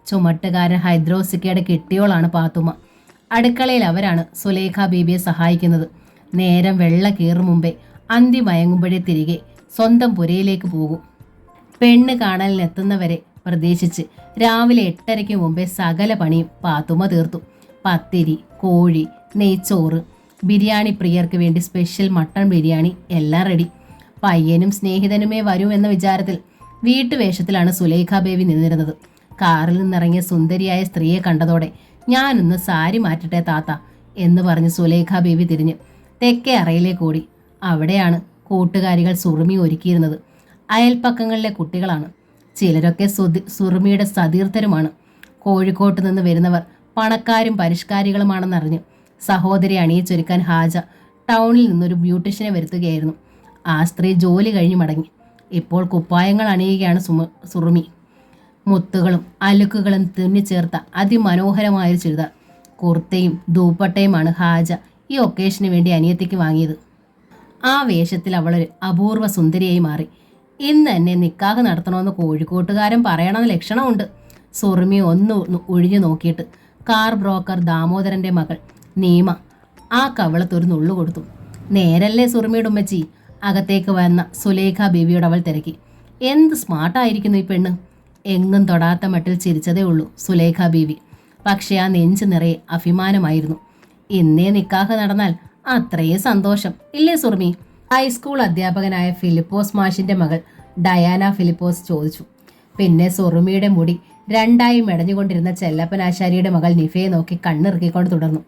ചുമട്ടുകാരൻ ഹൈദ്രോസിക്കയുടെ കിട്ടിയോളാണ് പാത്തുമ്മ. അടുക്കളയിൽ അവരാണ് സുലൈഖ ബീബിയെ സഹായിക്കുന്നത്. നേരം വെള്ള കീറും മുമ്പേ അന്തി മയങ്ങുമ്പോഴേ തിരികെ സ്വന്തം പുരയിലേക്ക് പോകും. പെണ്ണ് കാണലിനെത്തുന്നവരെ പ്രതീക്ഷിച്ച് രാവിലെ 8:30 മുമ്പേ സകല പണിയും പാത്തുമ്മ തീർത്തു. പത്തിരി, കോഴി, നെയ്ച്ചോറ്, ബിരിയാണി പ്രിയർക്ക് വേണ്ടി സ്പെഷ്യൽ മട്ടൺ ബിരിയാണി എല്ലാം റെഡി. പയ്യനും സ്നേഹിതനുമേ വരൂ എന്ന വിചാരത്തിൽ വീട്ടുവേഷത്തിലാണ് സുലൈഖ ബേബി നിന്നിരുന്നത്. കാറിൽ നിന്നിറങ്ങിയ സുന്ദരിയായ സ്ത്രീയെ കണ്ടതോടെ ഞാനൊന്ന് സാരി മാറ്റട്ടെ താത്ത എന്ന് പറഞ്ഞ് സുലൈഖ ബേബി തിരിഞ്ഞ് തെക്കേ അറയിലേക്ക് ഓടി. അവിടെയാണ് കൂട്ടുകാരികൾ സുറുമി ഒരുക്കിയിരുന്നത്. അയൽപ്പക്കങ്ങളിലെ കുട്ടികളാണ്. ചിലരൊക്കെ സുറുമിയുടെ സതീർത്ഥരുമാണ്. കോഴിക്കോട്ട് നിന്ന് വരുന്നവർ പണക്കാരും പരിഷ്കാരികളുമാണെന്നറിഞ്ഞ് സഹോദരി അണിയിച്ചൊരുക്കാൻ ഹാജ ടൗണിൽ നിന്നൊരു ബ്യൂട്ടീഷ്യനെ വരുത്തുകയായിരുന്നു. ആ സ്ത്രീ ജോലി കഴിഞ്ഞ് മടങ്ങി. ഇപ്പോൾ കുപ്പായങ്ങൾ അണിയുകയാണ് സുറുമി. മുത്തുകളും അലുക്കുകളും തുന്നിച്ചേർത്ത അതിമനോഹരമായൊരു ചുരിദാർ, കുർത്തയും ദൂപ്പട്ടയുമാണ് ഹാജ ഈ ഒക്കേഷന് വേണ്ടി അനിയത്തിക്ക് വാങ്ങിയത്. ആ വേഷത്തിൽ അവളൊരു അപൂർവ സുന്ദരിയായി മാറി. ഇന്ന് എന്നെ നിക്കാഹ് നടത്തണമെന്ന് കോഴിക്കോട്ടുകാരൻ പറയണമെന്ന് ലക്ഷണമുണ്ട്. സുറുമി ഒന്ന് ഒഴിഞ്ഞു നോക്കിയിട്ട് കാർ ബ്രോക്കർ ദാമോദരൻ്റെ മകൾ നീമ ആ കവളത്തൊരു നുള്ളു കൊടുത്തു. നേരല്ലേ സുറുമിയുടെ ഉമ്മച്ചി? അകത്തേക്ക് വന്ന സുലൈഖ ബീവിയോട് അവൾ തിരക്കി. എന്ത് സ്മാർട്ടായിരിക്കുന്നു ഈ പെണ്ണ്. എങ്ങും തൊടാത്ത മട്ടിൽ ചിരിച്ചതേ ഉള്ളൂ സുലൈഖ ബീവി. പക്ഷേ ആ നെഞ്ച് നിറയെ അഭിമാനമായിരുന്നു. ഇന്നേ നിക്കാഹ് നടന്നാൽ അത്രയേ സന്തോഷം ഇല്ലേ സുറുമി? ഹൈസ്കൂൾ അധ്യാപകനായ ഫിലിപ്പോസ് മാഷിന്റെ മകൾ ഡയാന ഫിലിപ്പോസ് ചോദിച്ചു. പിന്നെ സുറുമിയുടെ മുടി 2ആയി മെടഞ്ഞുകൊണ്ടിരുന്ന ചെല്ലപ്പനാശാരിയുടെ മകൾ നിഫയെ നോക്കി കണ്ണിറുക്കിക്കൊണ്ട് തുടർന്നു.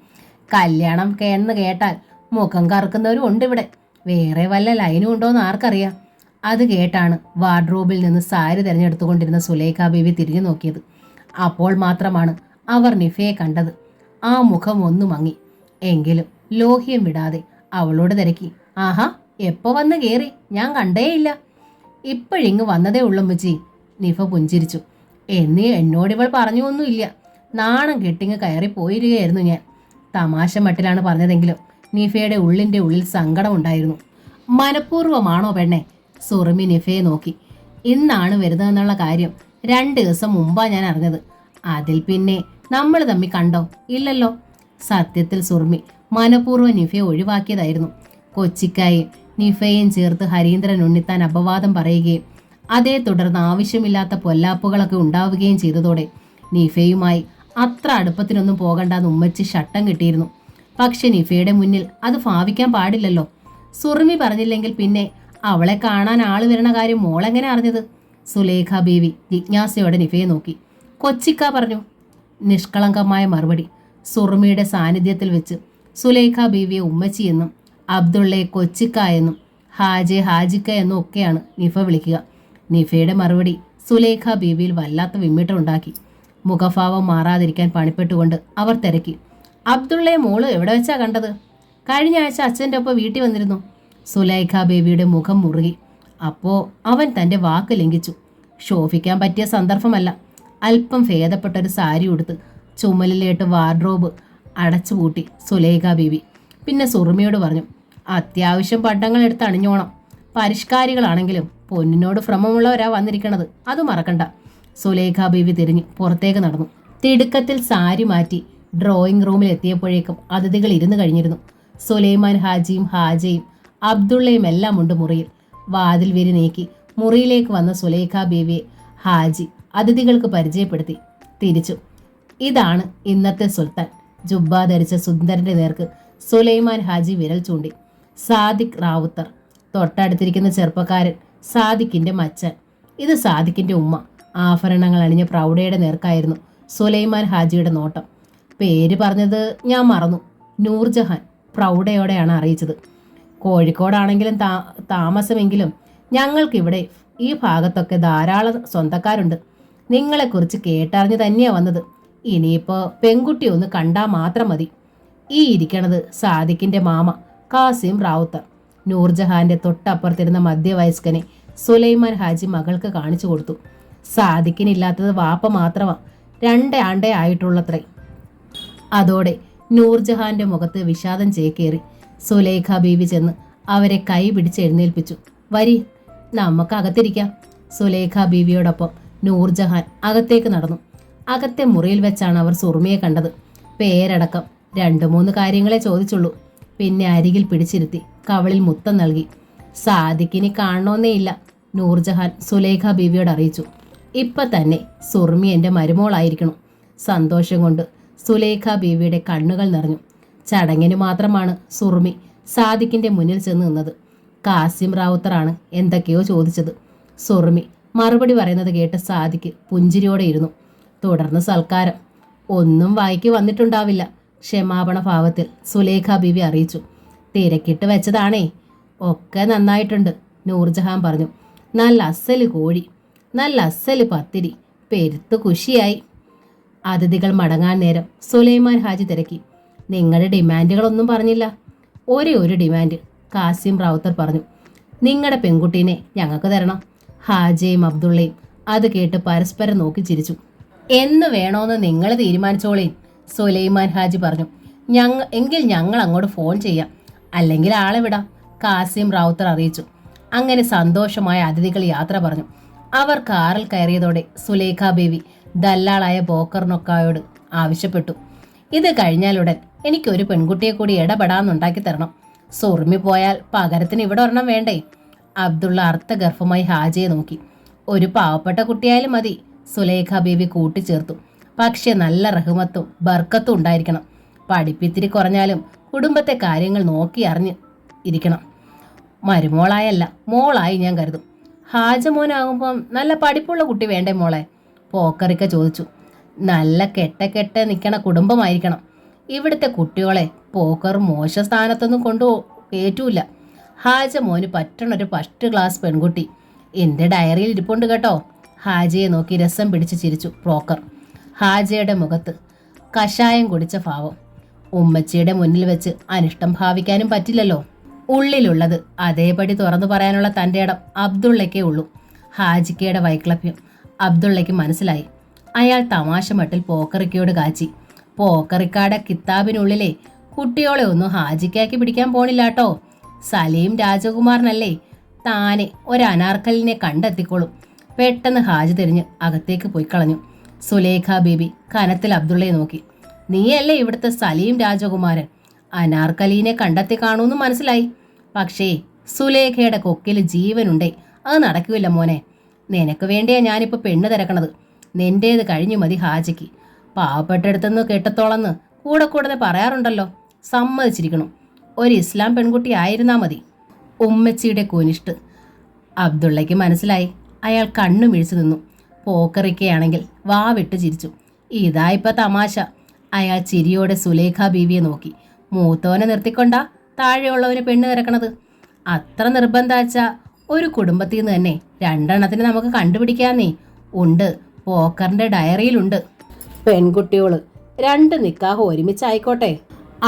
കല്യാണം എന്ന് കേട്ടാൽ മുഖം കറുക്കുന്നവരും ഉണ്ട് ഇവിടെ. വേറെ വല്ല ലൈനും ഉണ്ടോയെന്ന് ആർക്കറിയാം. അത് കേട്ടാണ് വാർഡ്രോബിൽ നിന്ന് സാരി തിരഞ്ഞെടുത്തുകൊണ്ടിരുന്ന സുലൈഖ ബീവി തിരിഞ്ഞു നോക്കിയത്. അപ്പോൾ മാത്രമാണ് അവർ നിഫയെ കണ്ടത്. ആ മുഖം ഒന്നു മങ്ങി. എങ്കിലും ലോഹ്യം വിടാതെ അവളോട് തിരക്കി. ആഹാ, എപ്പോ വന്ന് കയറി? ഞാൻ കണ്ടേയില്ല. ഇപ്പോഴിങ്ങ് വന്നതേ ഉള്ളുമ്മച്ചി. നിഫ പുഞ്ചിരിച്ചു. എന്നോടിവൾ പറഞ്ഞൊന്നുമില്ല. നാണം കെട്ടിങ്ങ് കയറി പോയിരിക്കുകയായിരുന്നു ഞാൻ. തമാശ മട്ടിലാണ് പറഞ്ഞതെങ്കിലും നിഫയുടെ ഉള്ളിൻ്റെ ഉള്ളിൽ സങ്കടമുണ്ടായിരുന്നു. മനഃപൂർവ്വമാണോ പെണ്ണെ? സുറുമി നിഫയെ നോക്കി. ഇന്നാണ് വരുന്നതെന്നുള്ള കാര്യം 2 ദിവസം മുമ്പാ ഞാൻ അറിഞ്ഞത്. അതിൽ പിന്നെ നമ്മൾ തമ്മി കണ്ടോ? ഇല്ലല്ലോ. സത്യത്തിൽ സുറുമി മനഃപൂർവ്വം നിഫയെ ഒഴിവാക്കിയതായിരുന്നു. കൊച്ചിക്കായും നിഫയും ചേർത്ത് ഹരീന്ദ്രൻ ഉണ്ണിത്താൻ അപവാദം പറയുകയും അതേ തുടർന്ന് ആവശ്യമില്ലാത്ത പൊല്ലാപ്പുകളൊക്കെ ഉണ്ടാവുകയും ചെയ്തതോടെ നിഫയുമായി അത്ര അടുപ്പത്തിനൊന്നും പോകണ്ടെന്ന് ഉമ്മച്ചി ശട്ടം കിട്ടിയിരുന്നു. പക്ഷെ നിഫയുടെ മുന്നിൽ അത് ഭാവിക്കാൻ പാടില്ലല്ലോ. സുറുമി പറഞ്ഞില്ലെങ്കിൽ പിന്നെ അവളെ കാണാൻ ആള് വരണ കാര്യം മോളെങ്ങനെ അറിഞ്ഞത്? സുലൈഖ ബീവി ജിജ്ഞാസയോടെ നിഫയെ നോക്കി. കൊച്ചിക്ക പറഞ്ഞു. നിഷ്കളങ്കമായ മറുപടി. സുറുമിയുടെ സാന്നിധ്യത്തിൽ വെച്ച് സുലൈഖ ബീവിയെ ഉമ്മച്ചിയെന്നും അബ്ദുള്ളയെ കൊച്ചിക്ക എന്നും ഹാജെ ഹാജിക്ക എന്നും ഒക്കെയാണ് നിഫ വിളിക്കുക. നിഫയുടെ മറുപടി സുലേഖ ബീവിയിൽ വല്ലാത്ത വിമ്മിട്ടമുണ്ടാക്കി. മുഖഭാവം മാറാതിരിക്കാൻ പണിപ്പെട്ടുകൊണ്ട് അവർ തിരക്കി. അബ്ദുള്ളയെ മോള് എവിടെ വെച്ചാ കണ്ടത്? കഴിഞ്ഞ ആഴ്ച അച്ഛൻ്റെ ഒപ്പം വീട്ടിൽ വന്നിരുന്നു. സുലൈഖ ബേബിയുടെ മുഖം മുറുകി. അപ്പോൾ അവൻ തൻ്റെ വാക്ക് ലംഘിച്ചു. ശോഭിക്കാൻ പറ്റിയ സന്ദർഭമല്ല. അല്പം ഭേദപ്പെട്ടൊരു സാരി ഉടുത്ത് ചുമലിലേട്ട് വാർഡ്രോബ് അടച്ചുപൂട്ടി സുലൈഖ ബീവി. പിന്നെ സുറുമിയോട് പറഞ്ഞു, അത്യാവശ്യം പണ്ടങ്ങൾ എടുത്ത് അണിഞ്ഞോണം. പരിഷ്കാരികളാണെങ്കിലും പൊന്നിനോട് ഭ്രമമുള്ളവരാ വന്നിരിക്കണത്, അത് മറക്കണ്ട. സുലൈഖ ബീവി തിരിഞ്ഞ് പുറത്തേക്ക് നടന്നു. തിടുക്കത്തിൽ സാരി മാറ്റി ഡ്രോയിങ് റൂമിൽ എത്തിയപ്പോഴേക്കും അതിഥികൾ ഇരുന്ന് കഴിഞ്ഞിരുന്നു. സുലൈമാൻ ഹാജിയും ഹാജയും അബ്ദുള്ളയും എല്ലാം ഉണ്ട് മുറിയിൽ. വാതിൽ വിരി നീക്കി മുറിയിലേക്ക് വന്ന സുലൈഖ ബീവിയെ ഹാജി അതിഥികൾക്ക് പരിചയപ്പെടുത്തി. തിരിച്ചു. ഇതാണ് ഇന്നത്തെ സുൽത്താൻ. ജുബ്ബ ധരിച്ച സുന്ദരന്റെ നേർക്ക് സുലൈമാൻ ഹാജി വിരൽ ചൂണ്ടി. സാദിഖ് റാവുത്തർ. തൊട്ടടുത്തിരിക്കുന്ന ചെറുപ്പക്കാരൻ സാദിഖിന്റെ മച്ചൻ. ഇത് സാദിഖിന്റെ ഉമ്മ. ആഭരണങ്ങൾ അണിഞ്ഞ പ്രൗഢയുടെ നേർക്കായിരുന്നു സുലൈമാൻ ഹാജിയുടെ നോട്ടം. പേര് പറഞ്ഞത് ഞാൻ മറന്നു. നൂർജഹാൻ പ്രൗഢയോടെയാണ് അറിയിച്ചത്. കോഴിക്കോടാണെങ്കിലും താമസമെങ്കിലും ഞങ്ങൾക്കിവിടെ ഈ ഭാഗത്തൊക്കെ ധാരാളം സ്വന്തക്കാരുണ്ട്. നിങ്ങളെക്കുറിച്ച് കേട്ടറിഞ്ഞ് തന്നെയാണ് വന്നത്. ഇനിയിപ്പോൾ പെൺകുട്ടി ഒന്ന് കണ്ടാൽ മാത്രം മതി. ഈ ഇരിക്കണത് സാദിഖിൻ്റെ മാമ കാസിം റാവുത്തർ. നൂർജഹാന്റെ തൊട്ടപ്പുറത്തിരുന്ന മധ്യവയസ്കനെ സുലൈമാൻ ഹാജി മകൾക്ക് കാണിച്ചു കൊടുത്തു. സാദിഖിനില്ലാത്തത് വാപ്പ മാത്രമാണ്. 2 ആണ്ടേ ആയിട്ടുള്ളത്രേ. അതോടെ നൂർജഹാന്റെ മുഖത്ത് വിഷാദം ചേക്കേറി. സുലൈഖ ബീവി ചെന്ന് അവരെ കൈ പിടിച്ച് എഴുന്നേൽപ്പിച്ചു. വരി, നമുക്ക് അകത്തിരിക്കാം. സുലൈഖ ബീവിയോടൊപ്പം നൂർജഹാൻ അകത്തേക്ക് നടന്നു. അകത്തെ മുറിയിൽ വെച്ചാണ് അവർ സുറുമിയെ കണ്ടത്. പേരടക്കം 2-3 കാര്യങ്ങളെ ചോദിച്ചുള്ളൂ. പിന്നെ അരികിൽ പിടിച്ചിരുത്തി കവളിൽ മുത്തം നൽകി. സാദിഖിനി കാണണമെന്നേയില്ല, നൂർജഹാൻ സുലൈഖ ബീവിയോട് അറിയിച്ചു. ഇപ്പം തന്നെ സുറുമി എൻ്റെ മരുമോളായിരിക്കണം. സന്തോഷം കൊണ്ട് സുലൈഖ ബീവിയുടെ കണ്ണുകൾ നിറഞ്ഞു. ചടങ്ങിന് മാത്രമാണ് സുറുമി സാദിഖിൻ്റെ മുന്നിൽ ചെന്ന് നിന്നത്. കാസിം റാവുത്തറാണ് എന്തൊക്കെയോ ചോദിച്ചത്. സുറുമി മറുപടി പറയുന്നത് കേട്ട് സാദിഖ് പുഞ്ചിരിയോടെ ഇരുന്നു. തുടർന്ന് സൽക്കാരം. ഒന്നും വായിക്ക് വന്നിട്ടുണ്ടാവില്ല, ക്ഷമാപണ ഭാവത്തിൽ സുലൈഖ ബീവി അറിയിച്ചു. തിരക്കിട്ട് വെച്ചതാണേ. ഒക്കെ നന്നായിട്ടുണ്ട്, നൂർജഹാൻ പറഞ്ഞു. നല്ല അസ്സല് കോഴി, നല്ല അസ്സല് പത്തിരി, പെരുത്ത് കുശിയായി. അതിഥികൾ മടങ്ങാൻ നേരം സുലൈമാൻ ഹാജി തിരക്കി. നിങ്ങളുടെ ഡിമാൻഡുകളൊന്നും പറഞ്ഞില്ല. ഒരു ഡിമാൻഡ്, കാസിം റാവുത്തർ പറഞ്ഞു. നിങ്ങളുടെ പെൺകുട്ടീനെ ഞങ്ങൾക്ക് തരണം. ഹാജയും അബ്ദുള്ളയും അത് കേട്ട് പരസ്പരം നോക്കി ചിരിച്ചു. എന്ന് വേണോന്ന് നിങ്ങൾ തീരുമാനിച്ചോളേ, സുലൈമാൻ ഹാജി പറഞ്ഞു. എങ്കിൽ ഞങ്ങൾ അങ്ങോട്ട് ഫോൺ ചെയ്യാം, അല്ലെങ്കിൽ ആളെ വിടാം, കാസിം റാവുത്തർ അറിയിച്ചു. അങ്ങനെ സന്തോഷമായ അതിഥികൾ യാത്ര പറഞ്ഞു. അവർ കാറിൽ കയറിയതോടെ സുലൈഖ ബേബി ദല്ലാളായ ബോക്കർനൊക്കായോട് ആവശ്യപ്പെട്ടു, ഇത് കഴിഞ്ഞാലുടൻ എനിക്കൊരു പെൺകുട്ടിയെ കൂടി ഇടപെടാന്നുണ്ടാക്കി തരണം. സുറുമി പോയാൽ പകരത്തിന് ഇവിടെ ഒരെണ്ണം വേണ്ടേ? അബ്ദുള്ള അർത്ഥഗർഭമായി ഹാജയെ നോക്കി. ഒരു പാവപ്പെട്ട കുട്ടിയായാലും മതി, സുലൈഖ ബേബി കൂട്ടിച്ചേർത്തു. പക്ഷെ നല്ല റഹ്മത്തും ബർക്കത്തും ഉണ്ടായിരിക്കണം. പഠിപ്പിത്തിരി കുറഞ്ഞാലും കുടുംബത്തെ കാര്യങ്ങൾ നോക്കി അറിഞ്ഞ് ഇരിക്കണം. മരുമോളായല്ല, മോളായി ഞാൻ കരുതും. ഹാജ മോനാകുമ്പം നല്ല പഠിപ്പുള്ള കുട്ടി വേണ്ടേ മോളെ? പോക്കറിക്ക ചോദിച്ചു. നല്ല കെട്ട നിൽക്കണ കുടുംബമായിരിക്കണം. ഇവിടുത്തെ കുട്ടികളെ പോക്കർ മോശ സ്ഥാനത്തൊന്നും കൊണ്ടു കയറ്റൂല. ഹാജ മോന് പറ്റണൊരു 1st ക്ലാസ് പെൺകുട്ടി എൻ്റെ ഡയറിയിൽ ഇരിപ്പുണ്ട് കേട്ടോ. ഹാജയെ നോക്കി രസം പിടിച്ച് ചിരിച്ചു പോക്കർ. ഹാജയുടെ മുഖത്ത് കഷായം കുടിച്ച ഭാവം. ഉമ്മച്ചിയുടെ മുന്നിൽ വെച്ച് അനിഷ്ടം ഭാവിക്കാനും പറ്റില്ലല്ലോ. ഉള്ളിലുള്ളത് അതേപടി തുറന്നു പറയാനുള്ള തൻ്റെ ഇടം അബ്ദുള്ളയ്ക്കേ ഉള്ളൂ. ഹാജിക്കയുടെ വൈക്ലഭ്യം അബ്ദുള്ളയ്ക്ക് മനസ്സിലായി. അയാൾ തമാശ മട്ടിൽ പോക്കറിക്കയോട് കാച്ചി. പോക്കറിക്കാടെ കിതാബിനുള്ളിലെ കുട്ടിയോളെ ഒന്നും ഹാജിക്കാക്കി പിടിക്കാൻ പോണില്ലാട്ടോ. സലീം രാജകുമാരനല്ലേ, താനെ ഒരനാർക്കലിനെ കണ്ടെത്തിക്കോളും. പെട്ടെന്ന് ഹാജി തിരിഞ്ഞ് അകത്തേക്ക് പോയി കളഞ്ഞു. സുലൈഖ ബീബി കനത്തിൽ അബ്ദുള്ളയെ നോക്കി. നീയല്ലേ ഇവിടുത്തെ സലീം രാജകുമാരൻ? അനാർക്കലീനെ കണ്ടെത്തി കാണൂന്ന് മനസ്സിലായി. പക്ഷേ സുലേഖയുടെ കൊക്കിൽ ജീവനുണ്ടേ, അത് നടക്കില്ല മോനെ. നിനക്ക് വേണ്ടിയാ ഞാനിപ്പോൾ പെണ്ണ് തിരക്കണത്. നിന്റേത് കഴിഞ്ഞു മതി ഹാജിക്ക്. പാവപ്പെട്ടെടുത്തെന്ന് കേട്ടത്തോളന്ന് കൂടെ പറയാറുണ്ടല്ലോ. സമ്മതിച്ചിരിക്കണം. ഒരു ഇസ്ലാം പെൺകുട്ടി ആയിരുന്നാ മതി. ഉമ്മച്ചിയുടെ കുനിഷ്ട് അബ്ദുള്ളയ്ക്ക് മനസ്സിലായി. അയാൾ കണ്ണു മിഴിച്ചു നിന്നു. പോക്കറിക്കയാണെങ്കിൽ വാ വിട്ട് ചിരിച്ചു. ഇതായിപ്പോൾ തമാശ. അയാൾ ചിരിയോടെ സുലൈഖ ബീവിയെ നോക്കി. മൂത്തോനെ നിർത്തിക്കൊണ്ടാ താഴെയുള്ളവന് പെണ്ണ് തിരക്കണത്. അത്ര നിർബന്ധാച്ചാ ഒരു കുടുംബത്തിൽ നിന്ന് തന്നെ 2 നമുക്ക് കണ്ടുപിടിക്കാന്നേ. ഉണ്ട്, പോക്കറിന്റെ ഡയറിയിലുണ്ട്. പെൺകുട്ടിയോള് 2 നിക്കാഹ് ഒരുമിച്ചായിക്കോട്ടെ.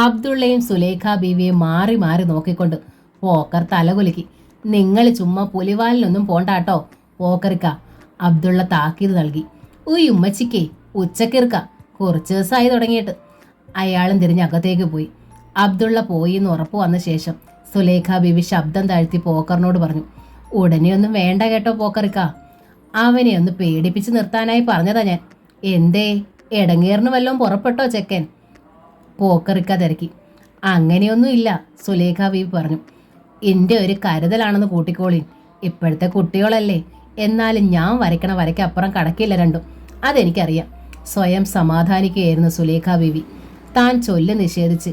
അബ്ദുള്ളയും സുലേഖ ബീവിയെ മാറി മാറി നോക്കിക്കൊണ്ട് പോക്കർ തലകുലുക്കി. നിങ്ങൾ ചുമ്മാ പുലിവാലിനൊന്നും പോണ്ടാട്ടോ പോക്കറിക്ക. അബ്ദുള്ള താക്കീത് നൽകി. ഉമ്മച്ചിക്കേ ഉച്ചക്കിറുക്ക, കുറച്ച് ദിവസമായി തുടങ്ങിയിട്ട്. അയാളും തിരിഞ്ഞ് അകത്തേക്ക് പോയി. അബ്ദുള്ള പോയി എന്ന് ഉറപ്പ് വന്ന ശേഷം സുലേഖ ബീവി ശബ്ദം താഴ്ത്തി പോക്കറിനോട് പറഞ്ഞു, ഉടനെ ഒന്നും വേണ്ട കേട്ടോ പോക്കറിക്ക. അവനെ ഒന്ന് പേടിപ്പിച്ച് നിർത്താനായി പറഞ്ഞതാ ഞാൻ. എന്തേ, ഇടങ്ങേറിന് വല്ലതും പുറപ്പെട്ടോ ചെക്കൻ? പോക്കറിക്ക തിരക്കി. അങ്ങനെയൊന്നും ഇല്ല, സുലേഖ ബീവി പറഞ്ഞു. എൻ്റെ ഒരു കരുതലാണെന്ന് കൂട്ടിക്കോളീൻ. ഇപ്പോഴത്തെ കുട്ടികളല്ലേ, എന്നാലും ഞാൻ വരയ്ക്കണ വരയ്ക്കപ്പുറം കടക്കില്ല രണ്ടും. അതെനിക്കറിയാം. സ്വയം സമാധാനിക്കുകയായിരുന്നു സുലേഖ ബീവി. താൻ ചൊല്ല് നിഷേധിച്ച്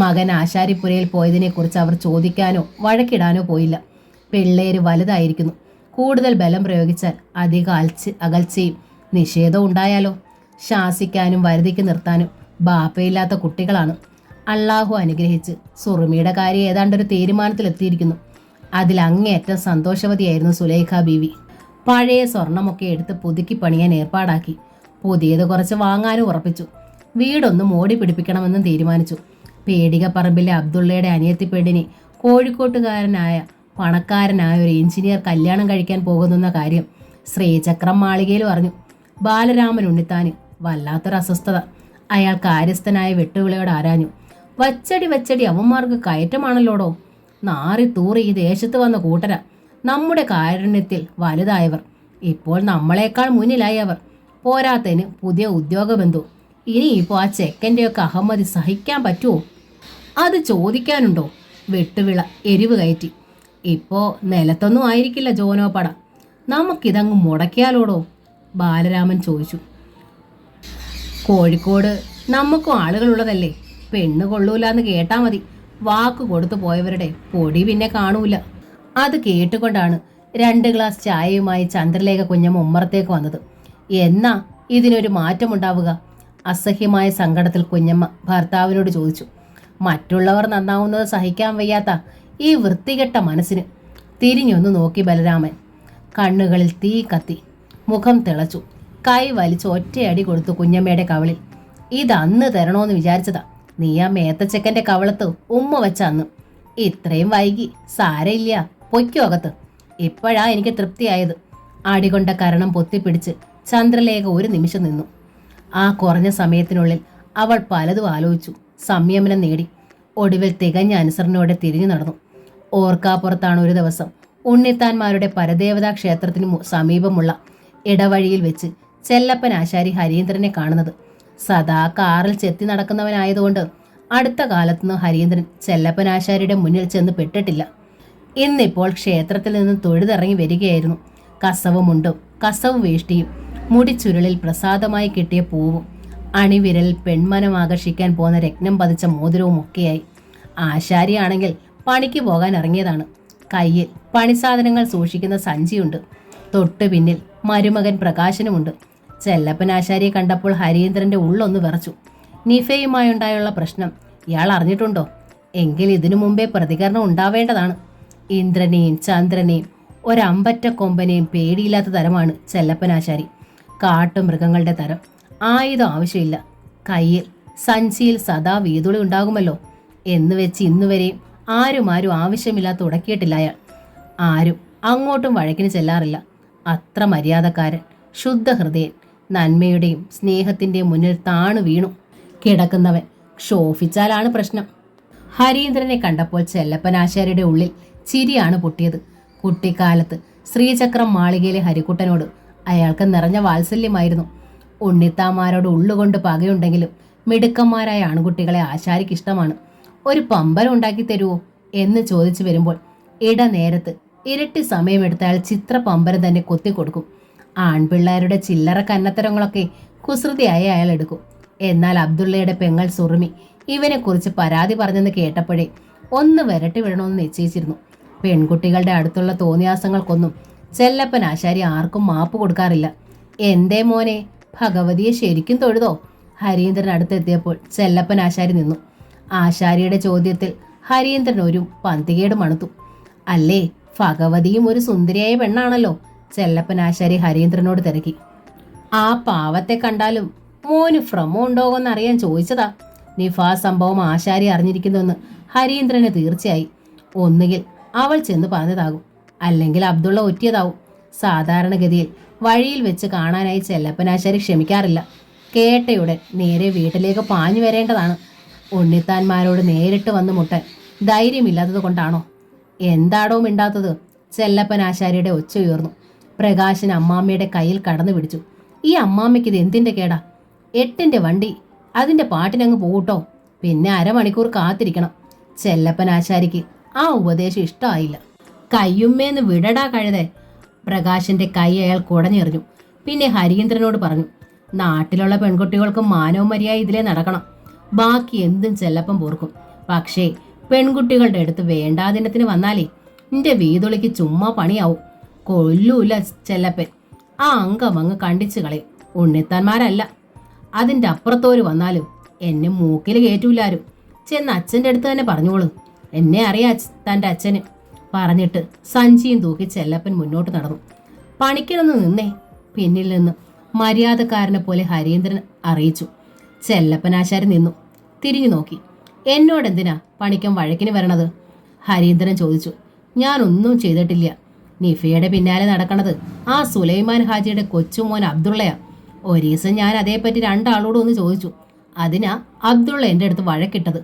മകൻ ആശാരിപ്പുരയിൽ പോയതിനെക്കുറിച്ച് അവർ ചോദിക്കാനോ വഴക്കിടാനോ പോയില്ല. പിള്ളേര് വലുതായിരിക്കുന്നു. കൂടുതൽ ബലം പ്രയോഗിച്ചാൽ അധിക അകൽച്ചയും നിഷേധവും ഉണ്ടായാലോ? ശാസിക്കാനും വരുതിക്ക് നിർത്താനും ബാപ്പയില്ലാത്ത കുട്ടികളാണ്. അള്ളാഹു അനുഗ്രഹിച്ച് സുറുമിയുടെ കാര്യം ഏതാണ്ടൊരു തീരുമാനത്തിലെത്തിയിരിക്കുന്നു. അതിൽ അങ്ങേയറ്റം സന്തോഷവതിയായിരുന്നു സുലൈഖ ബീവി. പഴയ സ്വർണമൊക്കെ എടുത്ത് പുതുക്കി പണിയാൻ ഏർപ്പാടാക്കി. പുതിയത് കുറച്ച് വാങ്ങാനും ഉറപ്പിച്ചു. വീടൊന്ന് മോടി പിടിപ്പിക്കണമെന്നും തീരുമാനിച്ചു. പേടികപ്പറമ്പിലെ അബ്ദുള്ളയുടെ അനിയത്തി പെണ്ണിനെ കോഴിക്കോട്ടുകാരനായ പണക്കാരനായ ഒരു എഞ്ചിനീയർ കല്യാണം കഴിക്കാൻ പോകുന്ന കാര്യം ശ്രീചക്രം മാളികയിൽ പറഞ്ഞു. ബാലരാമൻ ഉണ്ണിത്താന് വല്ലാത്തൊരു അസ്വസ്ഥത. അയാൾ കാര്യസ്ഥനായ വെട്ടുവിളയോട് ആരാഞ്ഞു. വച്ചടി അവന്മാർക്ക് കയറ്റമാണല്ലോടോ. നാറി തൂറി ഈ ദേശത്ത് വന്ന കൂട്ടര. നമ്മുടെ കാരുണ്യത്തിൽ വലുതായവർ. ഇപ്പോൾ നമ്മളെക്കാൾ മുന്നിലായി അവർ. പോരാത്തതിന് പുതിയ ഉദ്യോഗബന്ധു. ഇനിയിപ്പോൾ ആ ചെക്കൻ്റെയൊക്കെ അഹമ്മതി സഹിക്കാൻ പറ്റുമോ? അത് ചോദിക്കാനുണ്ടോ? വെട്ടുവിള എരിവ് കയറ്റി. ഇപ്പോൾ നിലത്തൊന്നും ആയിരിക്കില്ല ജോനോ പട. നമുക്കിതങ്ങ് മുടക്കിയാലോടോ? ബാലരാമൻ ചോദിച്ചു. കോഴിക്കോട് നമുക്കും ആളുകളുള്ളതല്ലേ. പെണ്ണ് കൊള്ളൂലെന്ന് കേട്ടാൽ മതി. വാക്ക് കൊടുത്തു പോയവരുടെ പൊടി പിന്നെ കാണൂല. അത് കേട്ടുകൊണ്ടാണ് 2 ഗ്ലാസ് ചായയുമായി ചന്ദ്രലേഖ കുഞ്ഞമ്മ ഉമ്മറത്തേക്ക് വന്നത്. എന്നാ ഇതിനൊരു മാറ്റമുണ്ടാവുക? അസഹ്യമായ സങ്കടത്തിൽ കുഞ്ഞമ്മ ഭർത്താവിനോട് ചോദിച്ചു. മറ്റുള്ളവർ നന്നാവുന്നത് സഹിക്കാൻ വയ്യാത്ത ഈ വൃത്തികെട്ട മനസ്സിന്. തിരിഞ്ഞൊന്നു നോക്കി ബലരാമൻ. കണ്ണുകളിൽ തീ കത്തി. മുഖം തിളച്ചു. കൈ വലിച്ച് ഒറ്റയടി കൊടുത്തു കുഞ്ഞമ്മയുടെ കവളിൽ. ഇതന്ന് തരണോന്ന് വിചാരിച്ചതാ. നീ ആ മേത്തച്ചക്കൻ്റെ കവളത്ത് ഉമ്മ വെച്ച അന്ന്. ഇത്രയും വൈകി സാരയില്ല, പൊയ്ക്കോ അകത്ത്. ഇപ്പോഴാ എനിക്ക് തൃപ്തിയായത്. ആടികൊണ്ട കരണം പൊത്തിപ്പിടിച്ച് ചന്ദ്രലേഖ ഒരു നിമിഷം നിന്നു. ആ കുറഞ്ഞ സമയത്തിനുള്ളിൽ അവൾ പലതും ആലോചിച്ചു, സംയമനം നേടി. ഒടുവിൽ തികഞ്ഞ അനുസരണയോടെ തിരിഞ്ഞു നടന്നു. ഓർക്കാപ്പുറത്താണ് ഒരു ദിവസം ഉണ്ണിത്താന്മാരുടെ പരദേവതാ ക്ഷേത്രത്തിനു സമീപമുള്ള ഇടവഴിയിൽ വെച്ച് ചെല്ലപ്പൻ ആശാരി ഹരീന്ദ്രനെ കാണുന്നത്. സദാ കാറിൽ ചെത്തി നടക്കുന്നവനായതുകൊണ്ട് അടുത്ത കാലത്തുനിന്ന് ഹരീന്ദ്രൻ ചെല്ലപ്പൻ ആശാരിയുടെ മുന്നിൽ ചെന്ന് പെട്ടിട്ടില്ല. ഇന്നിപ്പോൾ ക്ഷേത്രത്തിൽ നിന്ന് തൊഴുതിറങ്ങി വരികയായിരുന്നു. കസവ് മുണ്ടും കസവ് വേഷ്ടിയും മുടിച്ചുരുളിൽ പ്രസാദമായി കിട്ടിയ പൂവും അണിവിരലിൽ പെൺമനം ആകർഷിക്കാൻ പോകുന്ന രത്നം പതിച്ച മോതിരവും ഒക്കെയായി. ആശാരിയാണെങ്കിൽ പണിക്ക് പോകാൻ ഇറങ്ങിയതാണ്. കയ്യിൽ പണിസാധനങ്ങൾ സൂക്ഷിക്കുന്ന സഞ്ചിയുണ്ട്. തൊട്ടു പിന്നിൽ മരുമകൻ പ്രകാശനുമുണ്ട്. ചെല്ലപ്പൻ ആശാരിയെ കണ്ടപ്പോൾ ഹരീന്ദ്രന്റെ ഉള്ളൊന്ന് വിറച്ചു. നിഫയുമായുണ്ടായുള്ള പ്രശ്നം ഇയാൾ അറിഞ്ഞിട്ടുണ്ടോ? എങ്കിൽ ഇതിനു മുമ്പേ പ്രതികരണം ഉണ്ടാവേണ്ടതാണ്. ഇന്ദ്രനെയും ചന്ദ്രനെയും ഒരമ്പറ്റ കൊമ്പനെയും പേടിയില്ലാത്ത തരമാണ് ചെല്ലപ്പൻ ആശാരി. കാട്ടുമൃഗങ്ങളുടെ തരം. ആയുധം ആവശ്യമില്ല. കയ്യിൽ സഞ്ചിയിൽ സദാ വീതുളി ഉണ്ടാകുമല്ലോ എന്ന് വെച്ച് ഇന്നുവരെയും ആരും ആവശ്യമില്ലാത്ത ഉടക്കിയിട്ടില്ല അയാൾ. ആരും അങ്ങോട്ടും വഴക്കിന് ചെല്ലാറില്ല. അത്ര മര്യാദക്കാരൻ, ശുദ്ധഹൃദയൻ, നന്മയുടെയും സ്നേഹത്തിൻ്റെയും മുന്നിൽ താണു വീണു കിടക്കുന്നവൻ. ക്ഷോഭിച്ചാലാണ് പ്രശ്നം. ഹരീന്ദ്രനെ കണ്ടപ്പോൾ ചെല്ലപ്പനാശാരിയുടെ ഉള്ളിൽ ചിരിയാണ് പൊട്ടിയത്. കുട്ടിക്കാലത്ത് ശ്രീചക്രം മാളികയിലെ ഹരിക്കുട്ടനോട് അയാൾക്ക് നിറഞ്ഞ വാത്സല്യമായിരുന്നു. ഉണ്ണിത്താമാരോട് ഉള്ളുകൊണ്ട് പകയുണ്ടെങ്കിലും മിടുക്കന്മാരായ ആൺകുട്ടികളെ ആശാരിക്ക് ഇഷ്ടമാണ്. ഒരു പമ്പരം ഉണ്ടാക്കി തരുമോ എന്ന് ചോദിച്ചു വരുമ്പോൾ ഇടനേരത്ത് ഇരട്ടി സമയമെടുത്ത് അയാൾ ചിത്ര പമ്പരം തന്നെ കൊത്തിക്കൊടുക്കും. ആൺപിള്ളേരുടെ ചില്ലറ കന്നത്തരങ്ങളൊക്കെ കുസൃതിയായി അയാൾ എടുക്കും. എന്നാൽ അബ്ദുള്ളയുടെ പെങ്ങൾ സുറുമി ഇവനെക്കുറിച്ച് പരാതി പറഞ്ഞെന്ന് കേട്ടപ്പോഴേ ഒന്ന് വരട്ടി വിടണമെന്ന് നിശ്ചയിച്ചിരുന്നു. പെൺകുട്ടികളുടെ അടുത്തുള്ള തോന്നിയാസങ്ങൾക്കൊന്നും ചെല്ലപ്പൻ ആശാരി ആർക്കും മാപ്പ് കൊടുക്കാറില്ല. എന്തേ മോനെ, ഭഗവതിയെ ശരിക്കും തൊഴുതോ? ഹരീന്ദ്രൻ അടുത്തെത്തിയപ്പോൾ ചെല്ലപ്പൻ ആശാരി നിന്നു. ആശാരിയുടെ ചോദ്യത്തിൽ ഹരീന്ദ്രൻ ഒരു പന്തികേട് മണത്തു. അല്ലേ, ഭഗവതിയും ഒരു സുന്ദരിയായ പെണ്ണാണല്ലോ, ചെല്ലപ്പൻ ആശാരി ഹരീന്ദ്രനോട് തിരക്കി. ആ പാവത്തെ കണ്ടാലും മോന് ഭ്രമം ഉണ്ടോയെന്ന് അറിയാൻ ചോദിച്ചതാ. നിഫാ സംഭവം ആശാരി അറിഞ്ഞിരിക്കുന്നുവെന്ന് ഹരീന്ദ്രന് തീർച്ചയായി. ഒന്നുകിൽ അവൾ ചെന്ന് പറഞ്ഞതാകും, അല്ലെങ്കിൽ അബ്ദുള്ള ഒറ്റിയതാവും. സാധാരണഗതിയിൽ വഴിയിൽ വെച്ച് കാണാനായി ചെല്ലപ്പനാശാരി ക്ഷമിക്കാറില്ല. കേട്ടയുടൻ നേരെ വീട്ടിലേക്ക് പാഞ്ഞു വരേണ്ടതാണ്. ഉണ്ണിത്താന്മാരോട് നേരിട്ട് വന്ന് മുട്ടാൻ ധൈര്യമില്ലാത്തത് കൊണ്ടാണോ? എന്താടോ മിണ്ടാത്തത്? ചെല്ലപ്പനാശാരിയുടെ ഒച്ച ഉയർന്നു. പ്രകാശൻ അമ്മാമ്മയുടെ കയ്യിൽ കടന്നു പിടിച്ചു. ഈ അമ്മാമ്മയ്ക്ക് ഇത് എന്തിൻ്റെ കേടാ? 8ന്റെ വണ്ടി, അതിൻ്റെ പാട്ടിനങ്ങ് പോകട്ടോ, പിന്നെ അരമണിക്കൂർ കാത്തിരിക്കണം. ചെല്ലപ്പനാശാരിക്ക് ആ ഉപദേശം ഇഷ്ടമായില്ല. കയ്യുമ്മേന്ന് വിടടാ കഴുതേ. പ്രകാശന്റെ കൈ അയാൾ കുടഞ്ഞെറിഞ്ഞു. പിന്നെ ഹരീന്ദ്രനോട് പറഞ്ഞു, നാട്ടിലുള്ള പെൺകുട്ടികൾക്ക് മാനവും മര്യാദ ഇതിലേ നടക്കണം. ബാക്കി എന്തും ചെല്ലപ്പം പോർക്കും. പക്ഷേ പെൺകുട്ടികളുടെ അടുത്ത് വേണ്ടാദിനത്തിന് വന്നാലേ നിന്റെ വീതുളിക്ക് ചുമ്മാ പണിയാവും. കൊല്ലൂല ചെല്ലപ്പൻ. ആ അംഗം അങ്ങ് കണ്ടിച്ചു കളയും. ഉണ്ണിത്താന്മാരല്ല, അതിൻ്റെ അപ്പുറത്തോര് വന്നാലും എന്നെ മൂക്കിൽ കയറ്റൂലാരും. ചെന്ന് അച്ഛൻ്റെ അടുത്ത് തന്നെ പറഞ്ഞോളൂ, എന്നെ അറിയാ തൻ്റെ അച്ഛന്. പറഞ്ഞിട്ട് സഞ്ചിയും തൂക്കി ചെല്ലപ്പൻ മുന്നോട്ട് നടന്നു. പണിക്കനൊന്ന് നിന്നേ, പിന്നിൽ നിന്ന് മര്യാദക്കാരനെ പോലെ ഹരീന്ദ്രൻ അറിയിച്ചു. ചെല്ലപ്പനാശാരി നിന്നു, തിരിഞ്ഞു നോക്കി. എന്നോടെന്തിനാ പണിക്കൻ വഴക്കിന് വരണത്? ഹരീന്ദ്രൻ ചോദിച്ചു. ഞാനൊന്നും ചെയ്തിട്ടില്ല. നിഫയുടെ പിന്നാലെ നടക്കണത് ആ സുലൈമാൻ ഹാജിയുടെ കൊച്ചുമോൻ അബ്ദുള്ളയാ. ഒരീസം ഞാൻ അതേപ്പറ്റി രണ്ടാളോടും ഒന്ന് ചോദിച്ചു. അതിനാ അബ്ദുള്ള എൻ്റെ അടുത്ത് വഴക്കിട്ടത്.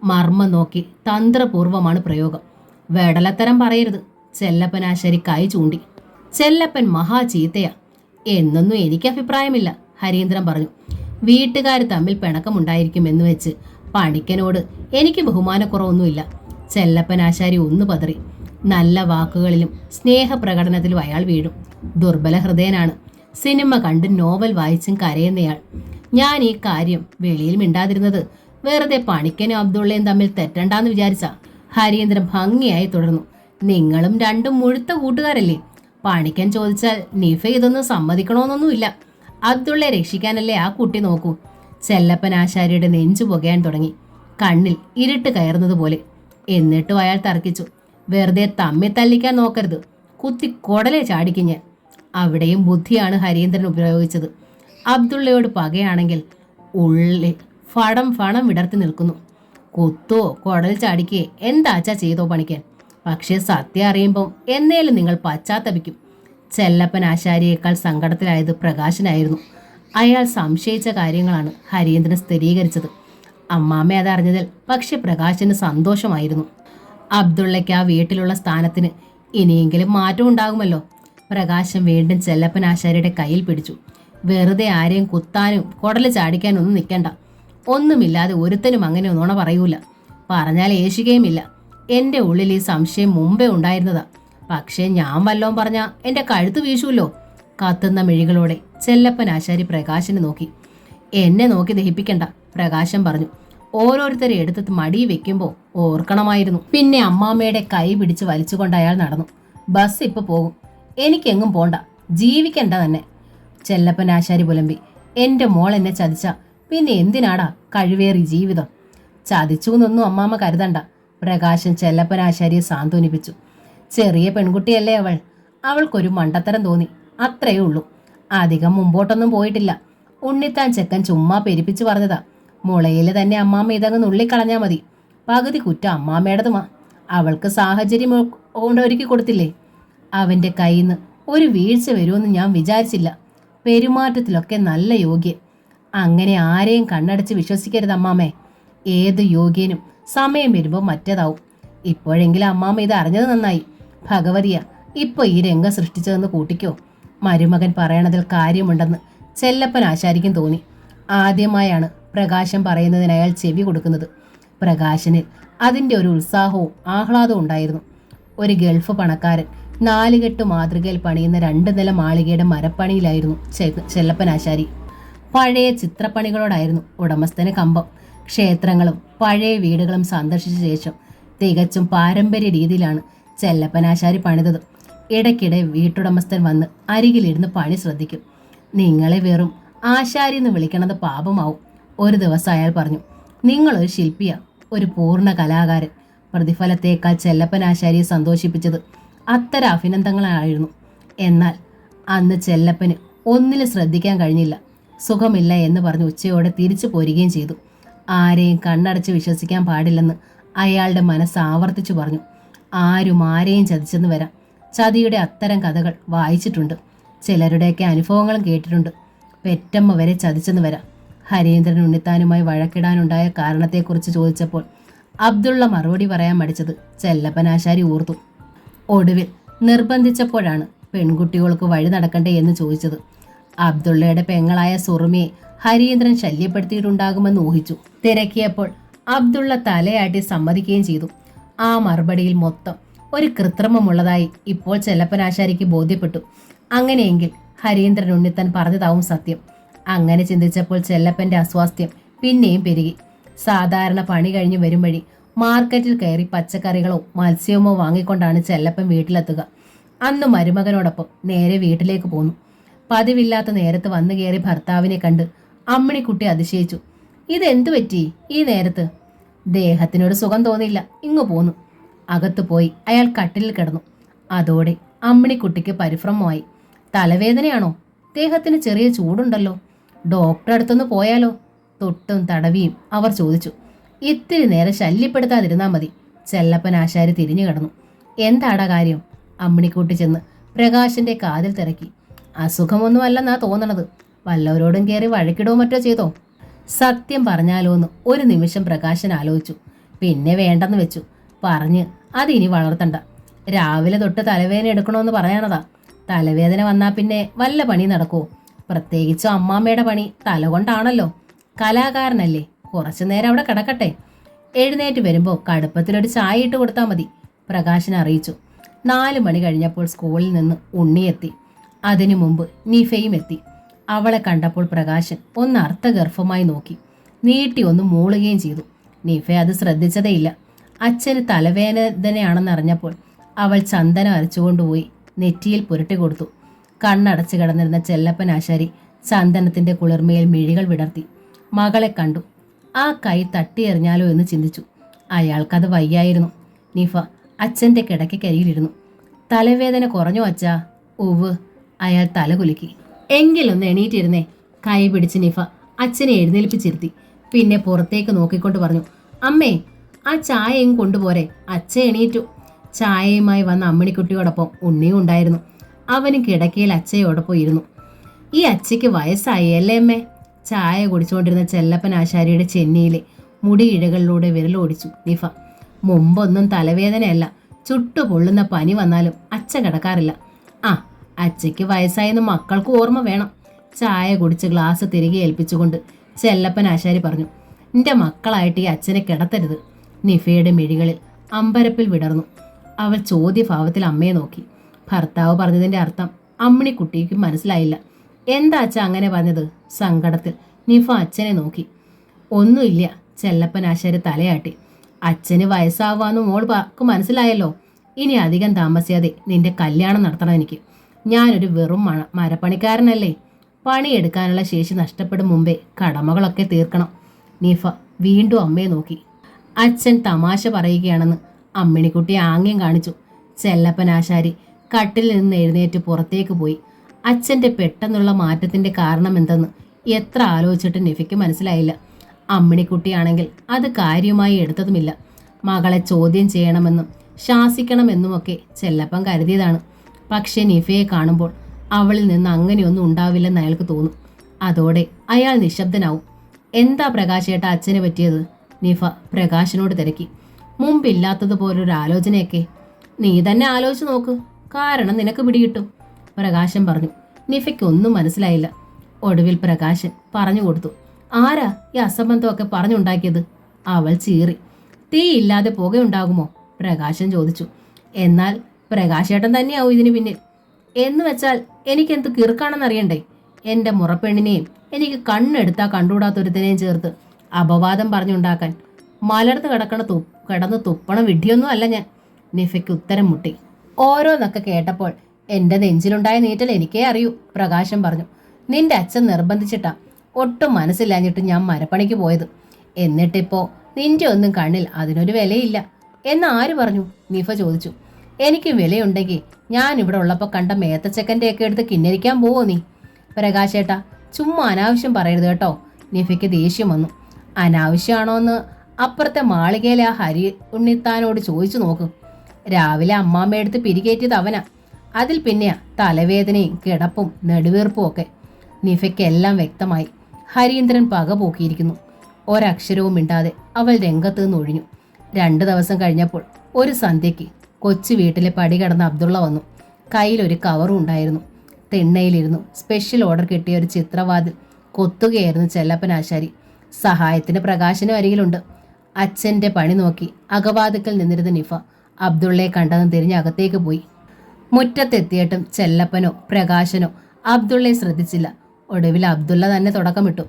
മർമ്മം നോക്കി തന്ത്രപൂർവമാണ് പ്രയോഗം. വെടലത്തരം പറയരുത്. ചെല്ലപ്പനാശാരി കൈ ചൂണ്ടി. ചെല്ലപ്പൻ മഹാ ചീത്തയാ എന്നൊന്നും എനിക്ക് അഭിപ്രായമില്ല, ഹരീന്ദ്രൻ പറഞ്ഞു. വീട്ടുകാർ തമ്മിൽ പിണക്കമുണ്ടായിരിക്കുമെന്ന് വെച്ച് പണിക്കനോട് എനിക്ക് ബഹുമാനക്കുറവൊന്നുമില്ല. ചെല്ലപ്പനാശാരി ഒന്ന് പതറി. നല്ല വാക്കുകളിലും സ്നേഹപ്രകടനത്തിലും അയാൾ വീഴും. ദുർബല ഹൃദയനാണ്. സിനിമ കണ്ടും നോവൽ വായിച്ചും കരയുന്നയാൾ. ഞാൻ ഈ കാര്യം വെളിയിൽ മിണ്ടാതിരുന്നത് വെറുതെ പണിക്കനും അബ്ദുള്ളയും തമ്മിൽ തെറ്റണ്ടാന്ന് വിചാരിച്ചാ. ഹരീന്ദ്രൻ ഭംഗിയായി തുടർന്നു. നിങ്ങളും രണ്ടും മുഴുത്ത കൂട്ടുകാരല്ലേ? പണിക്കൻ ചോദിച്ചാൽ നിഫ ഇതൊന്നും സമ്മതിക്കണമെന്നൊന്നുമില്ല. അബ്ദുള്ളയെ രക്ഷിക്കാനല്ലേ ആ കുട്ടി നോക്കൂ. ചെല്ലപ്പനാശാരിയുടെ നെഞ്ചു പുകയാൻ തുടങ്ങി, കണ്ണിൽ ഇരുട്ട് കയറുന്നതുപോലെ. എന്നിട്ടും അയാൾ തർക്കിച്ചു. വെറുതെ തമ്മി തല്ലിക്കാൻ നോക്കരുത്, കുത്തി കൊടലെ ചാടിക്കും ഞാൻ. അവിടെയും ബുദ്ധിയാണ് ഹരീന്ദ്രൻ ഉപയോഗിച്ചത്. അബ്ദുള്ളയോട് പകയാണെങ്കിൽ ഉള്ളിൽ ഫണം വിടർത്തി നിൽക്കുന്നു. കുത്തോ കൊടൽ ചാടിക്കേ എന്താച്ചാ ചെയ്തോ പണിക്കൻ. പക്ഷേ സത്യം അറിയുമ്പം എന്നേലും നിങ്ങൾ പശ്ചാത്തപിക്കും. ചെല്ലപ്പൻ ആശാരിയേക്കാൾ സങ്കടത്തിലായത് പ്രകാശനായിരുന്നു. അയാൾ സംശയിച്ച കാര്യങ്ങളാണ് ഹരീന്ദ്രൻ സ്ഥിരീകരിച്ചത്. അമ്മാമ്മ അതറിഞ്ഞതിൽ പക്ഷെ പ്രകാശന് സന്തോഷമായിരുന്നു. അബ്ദുള്ളയ്ക്ക് ആ വീട്ടിലുള്ള സ്ഥാനത്തിന് ഇനിയെങ്കിലും മാറ്റം ഉണ്ടാകുമല്ലോ. പ്രകാശൻ വീണ്ടും ചെല്ലപ്പൻ ആശാരിയുടെ കയ്യിൽ പിടിച്ചു. വെറുതെ ആരെയും കുത്താനും കൊടല് ചാടിക്കാനും ഒന്നും നിൽക്കണ്ട. ഒന്നുമില്ലാതെ ഒരുത്തനും അങ്ങനെ നുണ പറയൂല. പറഞ്ഞാൽ ഏശുകയുമില്ല. എൻ്റെ ഉള്ളിൽ ഈ സംശയം മുമ്പേ ഉണ്ടായിരുന്നതാ. പക്ഷേ ഞാൻ വല്ലോം പറഞ്ഞാൽ എൻ്റെ കഴുത്ത് വീശൂല്ലോ. കത്തുന്ന മിഴികളോടെ ചെല്ലപ്പൻ ആശാരി പ്രകാശനെ നോക്കി. എന്നെ നോക്കി ദഹിപ്പിക്കണ്ട, പ്രകാശൻ പറഞ്ഞു. ഓരോരുത്തരെ എടുത്ത് മടി വെക്കുമ്പോൾ ഓർക്കണമായിരുന്നു. പിന്നെ അമ്മാമ്മയുടെ കൈ പിടിച്ച് വലിച്ചുകൊണ്ട് അയാൾ നടന്നു. ബസ് ഇപ്പൊ പോകും, എനിക്കെങ്ങും പോണ്ട, ജീവിക്കണ്ട തന്നെ. ചെല്ലപ്പൻ ആശാരി പുലമ്പി. എൻ്റെ മോൾ എന്നെ ചതിച്ച പിന്നെ എന്തിനാടാ കഴിവേറി ജീവിതം? ചതിച്ചു എന്നൊന്നും അമ്മാമ്മ കരുതണ്ട, പ്രകാശൻ ചെല്ലപ്പൻ ആശാരിയെ സാന്ത്വനിപ്പിച്ചു. ചെറിയ പെൺകുട്ടിയല്ലേ അവൾ, അവൾക്കൊരു മണ്ടത്തരം തോന്നി, അത്രയേ ഉള്ളൂ. അധികം മുമ്പോട്ടൊന്നും പോയിട്ടില്ല. ഉണ്ണിത്താൻ ചെക്കൻ ചുമ്മാ പെരിപ്പിച്ചു പറഞ്ഞതാ. മുളയിൽ തന്നെ അമ്മാമ്മ ഇതങ്ങ് നുള്ളിക്കളഞ്ഞാൽ മതി. പകുതി കുറ്റം അമ്മാമ്മയുടേതുമാ. അവൾക്ക് സാഹചര്യം ഒരുക്കി കൊടുത്തില്ലേ. അവൻ്റെ കയ്യിൽ നിന്ന് ഒരു വീഴ്ച വരുമെന്ന് ഞാൻ വിചാരിച്ചില്ല. പെരുമാറ്റത്തിലൊക്കെ നല്ല യോഗ്യൻ. അങ്ങനെ ആരെയും കണ്ണടച്ച് വിശ്വസിക്കരുത് അമ്മാമ്മേ. ഏത് യോഗ്യനും സമയം വരുമ്പോൾ മറ്റേതാവും. ഇപ്പോഴെങ്കിലും അമ്മാമ്മ ഇത് അറിഞ്ഞത് നന്നായി. ഭഗവതിയ ഇപ്പോൾ ഈ രംഗം സൃഷ്ടിച്ചതെന്ന് കൂട്ടിക്കോ. മരുമകൻ പറയണതിൽ കാര്യമുണ്ടെന്ന് ചെല്ലപ്പൻ ആശാരിക്കും തോന്നി. ആദ്യമായാണ് പ്രകാശൻ പറയുന്നതിന് അയാൾ ചെവി കൊടുക്കുന്നത്. പ്രകാശനിൽ അതിൻ്റെ ഒരു ഉത്സാഹവും ആഹ്ലാദവും ഉണ്ടായിരുന്നു. ഒരു ഗൾഫ് പണക്കാരൻ 4 കെട്ട് മാതൃകയിൽ പണിയുന്ന 2 നില മാളികയുടെ മരപ്പണിയിലായിരുന്നു ചെല്ലപ്പൻ ആശാരി. പഴയ ചിത്രപ്പണികളോടായിരുന്നു ഉടമസ്ഥന് കമ്പം. ക്ഷേത്രങ്ങളും പഴയ വീടുകളും സന്ദർശിച്ച ശേഷം തികച്ചും പാരമ്പര്യ രീതിയിലാണ് ചെല്ലപ്പനാശാരി പണിതത്. ഇടയ്ക്കിടെ വീട്ടുടമസ്ഥൻ വന്ന് അരികിലിരുന്ന് പണി ശ്രദ്ധിക്കും. നിങ്ങളെ വെറും ആശാരി എന്ന് വിളിക്കണത് പാപമാവും. ഒരു ദിവസം അയാൾ പറഞ്ഞു, നിങ്ങളൊരു ശില്പിയാ, ഒരു പൂർണ്ണ കലാകാരൻ. പ്രതിഫലത്തേക്കാൾ ചെല്ലപ്പനാശാരിയെ സന്തോഷിപ്പിച്ചത് അത്തരം അഭിനന്ദനങ്ങളായിരുന്നു. എന്നാൽ അന്ന് ചെല്ലപ്പന് ഒന്നിലും ശ്രദ്ധിക്കാൻ കഴിഞ്ഞില്ല. സുഖമില്ല എന്ന് പറഞ്ഞ് ഉച്ചയോടെ തിരിച്ചു പോരുകയും ചെയ്തു. ആരെയും കണ്ണടച്ച് വിശ്വസിക്കാൻ പാടില്ലെന്ന് അയാളുടെ മനസ്സ് ആവർത്തിച്ചു പറഞ്ഞു. ആരും ആരെയും ചതിച്ചെന്ന് വരാം. ചതിയുടെ അത്തരം കഥകൾ വായിച്ചിട്ടുണ്ട്. ചിലരുടെയൊക്കെ അനുഭവങ്ങളും കേട്ടിട്ടുണ്ട്. പെറ്റമ്മ വരെ ചതിച്ചെന്ന് വരാം. ഹരീന്ദ്രൻ ഉണ്ണിത്താനുമായി വഴക്കിടാനുണ്ടായ കാരണത്തെക്കുറിച്ച് ചോദിച്ചപ്പോൾ അബ്ദുള്ള മറുപടി പറയാൻ മടിച്ചത് ചെല്ലപ്പനാശാരി ഓർത്തു. ഒടുവിൽ നിർബന്ധിച്ചപ്പോഴാണ് പെൺകുട്ടികൾക്ക് വഴി നടക്കണ്ടേ എന്ന് ചോദിച്ചത്. അബ്ദുള്ളയുടെ പെങ്ങളായ സുറുമിയെ ഹരീന്ദ്രൻ ശല്യപ്പെടുത്തിയിട്ടുണ്ടാകുമെന്ന് ഊഹിച്ചു. തിരക്കിയപ്പോൾ അബ്ദുള്ള തലയാട്ടി സമ്മതിക്കുകയും ചെയ്തു. ആ മറുപടിയിൽ മൊത്തം ഒരു കൃത്രിമമുള്ളതായി ഇപ്പോൾ ചെല്ലപ്പനാശാരിക്ക് ബോധ്യപ്പെട്ടു. അങ്ങനെയെങ്കിൽ ഹരീന്ദ്രൻ ഉണ്ണിത്താൻ പറഞ്ഞതാവും സത്യം. അങ്ങനെ ചിന്തിച്ചപ്പോൾ ചെല്ലപ്പന്റെ അസ്വാസ്ഥ്യം പിന്നെയും പെരുകി. സാധാരണ പണി കഴിഞ്ഞ് വരും വഴി മാർക്കറ്റിൽ കയറി പച്ചക്കറികളോ മത്സ്യമോ വാങ്ങിക്കൊണ്ടാണ് ചെല്ലപ്പൻ വീട്ടിലെത്തുക. അന്ന് മരുമകനോടൊപ്പം നേരെ വീട്ടിലേക്ക് പോന്നു. പതിവില്ലാത്ത നേരത്ത് വന്നു കയറി ഭർത്താവിനെ കണ്ട് അമ്മിണിക്കുട്ടി അതിശയിച്ചു. ഇതെന്തു പറ്റി ഈ നേരത്ത്? ദേഹത്തിനൊരു സുഖം തോന്നിയില്ല, ഇങ്ങു പോന്നു. അകത്തു പോയി അയാൾ കട്ടിലിൽ കിടന്നു. അതോടെ അമ്മിണിക്കുട്ടിക്ക് പരിഭ്രമമായി. തലവേദനയാണോ? ദേഹത്തിന് ചെറിയ ചൂടുണ്ടല്ലോ. ഡോക്ടറെ അടുത്തൊന്ന് പോയാലോ? തൊട്ടും തടവിയും അവർ ചോദിച്ചു. ഇത്തിരി നേരം ശല്യപ്പെടുത്താതിരുന്നാൽ മതി. ചെല്ലപ്പൻ ആശാരി തിരിഞ്ഞു കിടന്നു. എന്താടാ കാര്യം? അമ്മിണിക്കുട്ടി ചെന്ന് പ്രകാശന്റെ കാതിൽ തിരക്കി. അസുഖമൊന്നുമല്ലെന്നാ തോന്നണത്. വല്ലവരോടും കയറി വഴക്കിടോ മറ്റോ ചെയ്തോ? സത്യം പറഞ്ഞാലോന്ന് ഒരു നിമിഷം പ്രകാശൻ ആലോചിച്ചു. പിന്നെ വേണ്ടെന്ന് വെച്ചു. പറഞ്ഞ് അതിനി വളർത്തണ്ട. രാവിലെ തൊട്ട് തലവേദന എടുക്കണമെന്ന് പറയാനതാ. തലവേദന വന്നാൽ പിന്നെ വല്ല പണി നടക്കുമോ? പ്രത്യേകിച്ചും അമ്മാമ്മയുടെ പണി തലകൊണ്ടാണല്ലോ. കലാകാരനല്ലേ, കുറച്ചു നേരം അവിടെ കിടക്കട്ടെ. എഴുന്നേറ്റ് വരുമ്പോൾ കടുപ്പത്തിലൊരു ചായ ഇട്ട് കൊടുത്താൽ മതി, പ്രകാശൻ അറിയിച്ചു. 4 മണി കഴിഞ്ഞപ്പോൾ സ്കൂളിൽ നിന്ന് ഉണ്ണിയെത്തി. അതിനു മുമ്പ് നിഫയും എത്തി. അവളെ കണ്ടപ്പോൾ പ്രകാശൻ ഒന്ന് അർത്ഥഗർഭമായി നോക്കി. നീട്ടി ഒന്ന് മൂളുകയും ചെയ്തു. നിഫ അത് ശ്രദ്ധിച്ചതേയില്ല. അച്ഛന് തലവേദനയാണെന്നറിഞ്ഞപ്പോൾ അവൾ ചന്ദനം അരച്ചുകൊണ്ടുപോയി നെറ്റിയിൽ പുരട്ടി കൊടുത്തു. കണ്ണടച്ചു കിടന്നിരുന്ന ചെല്ലപ്പൻ ആശാരി ചന്ദനത്തിന്റെ കുളിർമയിൽ മിഴികൾ വിടർത്തി. മകളെ കണ്ടു. ആ കൈ തട്ടിയെറിഞ്ഞാലോ എന്ന് ചിന്തിച്ചു. അയാൾക്കത് വയ്യായിരുന്നു. നിഫ അച്ഛൻ്റെ കിടക്കക്കരിയിലിരുന്നു. തലവേദന കുറഞ്ഞോ അച്ഛാ? ഉവ്. അയാൾ തല കുലുക്കി. എങ്കിലൊന്ന് എണീറ്റിരുന്നേ. കൈ പിടിച്ച് നിഫ അച്ഛനെ എഴുന്നേൽപ്പിച്ചിരുത്തി. പിന്നെ പുറത്തേക്ക് നോക്കിക്കൊണ്ട് പറഞ്ഞു, അമ്മേ, ആ ചായയും കൊണ്ടുപോരെ. അച്ഛൻ എണീറ്റു. ചായയുമായി വന്ന അമ്മിണിക്കുട്ടിയോടൊപ്പം ഉണ്ണിയും ഉണ്ടായിരുന്നു. അവനും കിടക്കയിൽ അച്ഛയോടൊപ്പം ഇരുന്നു. ഈ അച്ഛയ്ക്ക് വയസ്സായി അല്ലേ അമ്മേ? ചായ കുടിച്ചുകൊണ്ടിരുന്ന ചെല്ലപ്പൻ ആശാരിയുടെ ചെന്നിയിലെ മുടിയിഴകളിലൂടെ വിരലോടിച്ചു നിഫ. മുമ്പൊന്നും തലവേദനയല്ല, ചുട്ടു പൊള്ളുന്ന പനി വന്നാലും അച്ഛ കിടക്കാറില്ല. ആ, അച്ഛയ്ക്ക് വയസ്സായെന്ന് മക്കൾക്ക് ഓർമ്മ വേണം. ചായ കുടിച്ച് ഗ്ലാസ് തിരികെ ഏൽപ്പിച്ചുകൊണ്ട് ചെല്ലപ്പൻ ആശാരി പറഞ്ഞു, നിന്റെ മക്കളായിട്ട് ഈ അച്ഛനെ കിടത്തരുത്. നിഫയുടെ മിഴികളിൽ അമ്പരപ്പിൽ വിടർന്നു. അവൾ ചോദ്യഭാവത്തിൽ അമ്മയെ നോക്കി. ഭർത്താവ് പറഞ്ഞതിൻ്റെ അർത്ഥം അമ്മിണിക്കുട്ടിക്ക് മനസ്സിലായില്ല. എന്താ അച്ഛ അങ്ങനെ പറഞ്ഞത്? സങ്കടത്തിൽ നിഫ അച്ഛനെ നോക്കി. ഒന്നുമില്ല. ചെല്ലപ്പൻ ആശാരി തലയാട്ടി. അച്ഛന് വയസ്സാവാന്ന് മോൾക്ക് മനസ്സിലായല്ലോ. ഇനി അധികം താമസിയാതെ നിന്റെ കല്യാണം നടത്തണം എനിക്ക്. ഞാനൊരു വെറും മരപ്പണിക്കാരനല്ലേ. പണിയെടുക്കാനുള്ള ശേഷി നഷ്ടപ്പെടും മുമ്പേ കടമകളൊക്കെ തീർക്കണം. നിഫ വീണ്ടും അമ്മയെ നോക്കി. അച്ഛൻ തമാശ പറയുകയാണെന്ന് അമ്മിണിക്കുട്ടി ആംഗ്യം കാണിച്ചു. ചെല്ലപ്പൻ ആശാരി കട്ടിലിൽ നിന്ന് എഴുന്നേറ്റ് പുറത്തേക്ക് പോയി. അച്ഛൻ്റെ പെട്ടെന്നുള്ള മാറ്റത്തിൻ്റെ കാരണം എന്തെന്ന് എത്ര ആലോചിച്ചിട്ട് നിഫയ്ക്ക് മനസ്സിലായില്ല. അമ്മിണിക്കുട്ടിയാണെങ്കിൽ അത് കാര്യമായി എടുത്തതുമില്ല. മകളെ ചോദ്യം ചെയ്യണമെന്നും ശാസിക്കണമെന്നുമൊക്കെ ചെല്ലപ്പൻ കരുതിയതാണ്. പക്ഷേ നിഫയെ കാണുമ്പോൾ അവളിൽ നിന്ന് അങ്ങനെയൊന്നും ഉണ്ടാവില്ലെന്ന് അയാൾക്ക് തോന്നും. അതോടെ അയാൾ നിശബ്ദനാവും. എന്താ പ്രകാശേട്ട അച്ഛന് പറ്റിയത്? നിഫ പ്രകാശിനോട് തിരക്കി. മുമ്പില്ലാത്തതുപോലൊരു ആലോചനയൊക്കെ. നീ തന്നെ ആലോചിച്ച് നോക്ക്, കാരണം നിനക്ക് പിടികിട്ടും, പ്രകാശൻ പറഞ്ഞു. നിഫയ്ക്കൊന്നും മനസ്സിലായില്ല. ഒടുവിൽ പ്രകാശൻ പറഞ്ഞു കൊടുത്തു. ആരാ ഈ അസംബന്ധമൊക്കെ പറഞ്ഞുണ്ടാക്കിയത്? അവൾ ചീറി. തീ ഇല്ലാതെ പുകയുണ്ടാകുമോ? പ്രകാശൻ ചോദിച്ചു. എന്നാൽ പ്രകാശേട്ടൻ തന്നെയാവും ഇതിന് പിന്നിൽ. എന്ന് വെച്ചാൽ എനിക്കെന്ത് കിറുക്കാണെന്നറിയണ്ടേ? എൻ്റെ മുറപ്പെണ്ണിനെയും എനിക്ക് കണ്ണെടുത്താൽ കണ്ടുകൂടാത്തൊരുത്തിനെയും ചേർത്ത് അപവാദം പറഞ്ഞുണ്ടാക്കാൻ മലർന്ന് കിടന്ന് തുപ്പണ വിഡ്ഢിയൊന്നും അല്ല ഞാൻ. നിഫയ്ക്ക് ഉത്തരം മുട്ടി. ഓരോന്നൊക്കെ കേട്ടപ്പോൾ എൻ്റെ നെഞ്ചിലുണ്ടായ നീറ്റൽ എനിക്കേ അറിയൂ, പ്രകാശൻ പറഞ്ഞു. നിന്റെ അച്ഛൻ നിർബന്ധിച്ചിട്ടാ. ഒട്ടും മനസ്സില്ലാഞ്ഞിട്ട് ഞാൻ മരപ്പണിക്ക് പോയത്. എന്നിട്ടിപ്പോൾ നിന്റെ ഒന്നും കണ്ണിൽ അതിനൊരു വിലയില്ല. എന്ന് ആര് പറഞ്ഞു? നിഫ ചോദിച്ചു. എനിക്ക് വിലയുണ്ടെങ്കിൽ ഞാൻ ഇവിടെ ഉള്ളപ്പോൾ കണ്ട മേത്തച്ചക്കൻ്റെ ഒക്കെ എടുത്ത് കിന്നരിക്കാൻ പോവോ നീ? പ്രകാശേട്ടാ, ചുമ്മാ അനാവശ്യം പറയരുത് കേട്ടോ. നിഫയ്ക്ക് ദേഷ്യം വന്നു. അനാവശ്യമാണോ എന്ന് അപ്പുറത്തെ മാളികയിലെ ആ ഹരി ഉണ്ണിത്താനോട് ചോദിച്ചു നോക്കും. രാവിലെ അമ്മാമ്മ എടുത്ത് പിരികേറ്റിയത് അവനാ. അതിൽ പിന്നെയാ തലവേദനയും കിടപ്പും നെടുവീർപ്പും ഒക്കെ. നിഫയ്ക്ക് എല്ലാം വ്യക്തമായി. ഹരീന്ദ്രൻ പക പോക്കിയിരിക്കുന്നു. ഒരക്ഷരവും മിണ്ടാതെ അവൾ രംഗത്ത് നിന്ന് ഒഴിഞ്ഞു. 2 ദിവസം കഴിഞ്ഞപ്പോൾ ഒരു സന്ധ്യയ്ക്ക് കൊച്ചു വീട്ടിലെ പടി കടന്ന അബ്ദുള്ള വന്നു. കയ്യിലൊരു കവറും ഉണ്ടായിരുന്നു. തിണ്ണയിലിരുന്നു സ്പെഷ്യൽ ഓർഡർ കിട്ടിയ ഒരു ചിത്രവാതിൽ കൊത്തുകയായിരുന്നു ചെല്ലപ്പനാശാരി. സഹായത്തിന് പ്രകാശനും അരികിലുണ്ട്. അച്ഛൻ്റെ പണി നോക്കി അകവാതുക്കൽ നിന്നിരുന്ന നിഫ അബ്ദുള്ളയെ കണ്ടതും തിരിഞ്ഞ് അകത്തേക്ക് പോയി. മുറ്റത്തെത്തിയിട്ടും ചെല്ലപ്പനോ പ്രകാശനോ അബ്ദുള്ളയെ ശ്രദ്ധിച്ചില്ല. ഒടുവിൽ അബ്ദുള്ള തന്നെ തുടക്കമിട്ടു.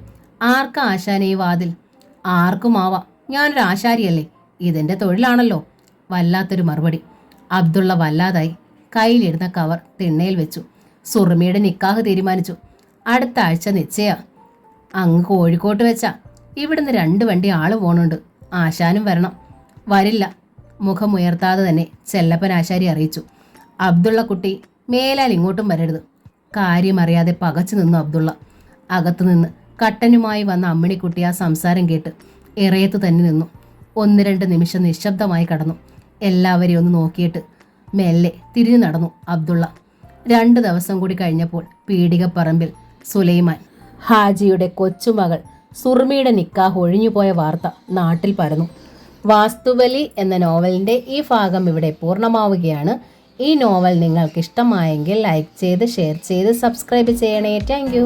ആർക്കാ ആശാനെ ഈ വാതിൽ? ആർക്കുമാവാം, ഞാനൊരു ആശാരിയല്ലേ, ഇതെൻ്റെ തൊഴിലാണല്ലോ. വല്ലാത്തൊരു മറുപടി. അബ്ദുള്ള വല്ലാതായി. കയ്യിലിരുന്ന കവർ തിണ്ണയിൽ വെച്ചു. സുറുമിയുടെ നിക്കാഹ് തീരുമാനിച്ചു. അടുത്ത ആഴ്ച നിശ്ചയ. അങ്ങ് കോഴിക്കോട്ട് വെച്ചാ. ഇവിടുന്ന് 2 വണ്ടി ആള് പോണുണ്ട്. ആശാനും വരണം. വരില്ല, മുഖമുയർത്താതെ തന്നെ ചെല്ലപ്പൻ ആശാരി അറിയിച്ചു. അബ്ദുള്ള കുട്ടി, മേലാൽ ഇങ്ങോട്ടും വരരുത്. കാര്യമറിയാതെ പകച്ചു നിന്നു അബ്ദുള്ള. അകത്തുനിന്ന് കട്ടനുമായി വന്ന അമ്മിണിക്കുട്ടി ആ സംസാരം കേട്ട് ഇറയത്ത് തന്നെ നിന്നു. 1-2 നിമിഷം നിശബ്ദമായി കടന്നു. എല്ലാവരെയും ഒന്ന് നോക്കിയിട്ട് മെല്ലെ തിരിഞ്ഞു നടന്നു അബ്ദുള്ള. 2 ദിവസം കൂടി കഴിഞ്ഞപ്പോൾ പീടികപ്പറമ്പിൽ സുലൈമാൻ ഹാജിയുടെ കൊച്ചുമകൾ സുർമിയുടെ നിക്കാഹ് ഒഴിഞ്ഞുപോയ വാർത്ത നാട്ടിൽ പരന്നു. വാസ്തുബലി എന്ന നോവലിൻ്റെ ഈ ഭാഗം ഇവിടെ പൂർണ്ണമാവുകയാണ്. ഈ നോവൽ നിങ്ങൾക്ക് ഇഷ്ടമായെങ്കിൽ ലൈക്ക് ചെയ്ത് ഷെയർ ചെയ്ത് സബ്സ്ക്രൈബ് ചെയ്യണേ. താങ്ക്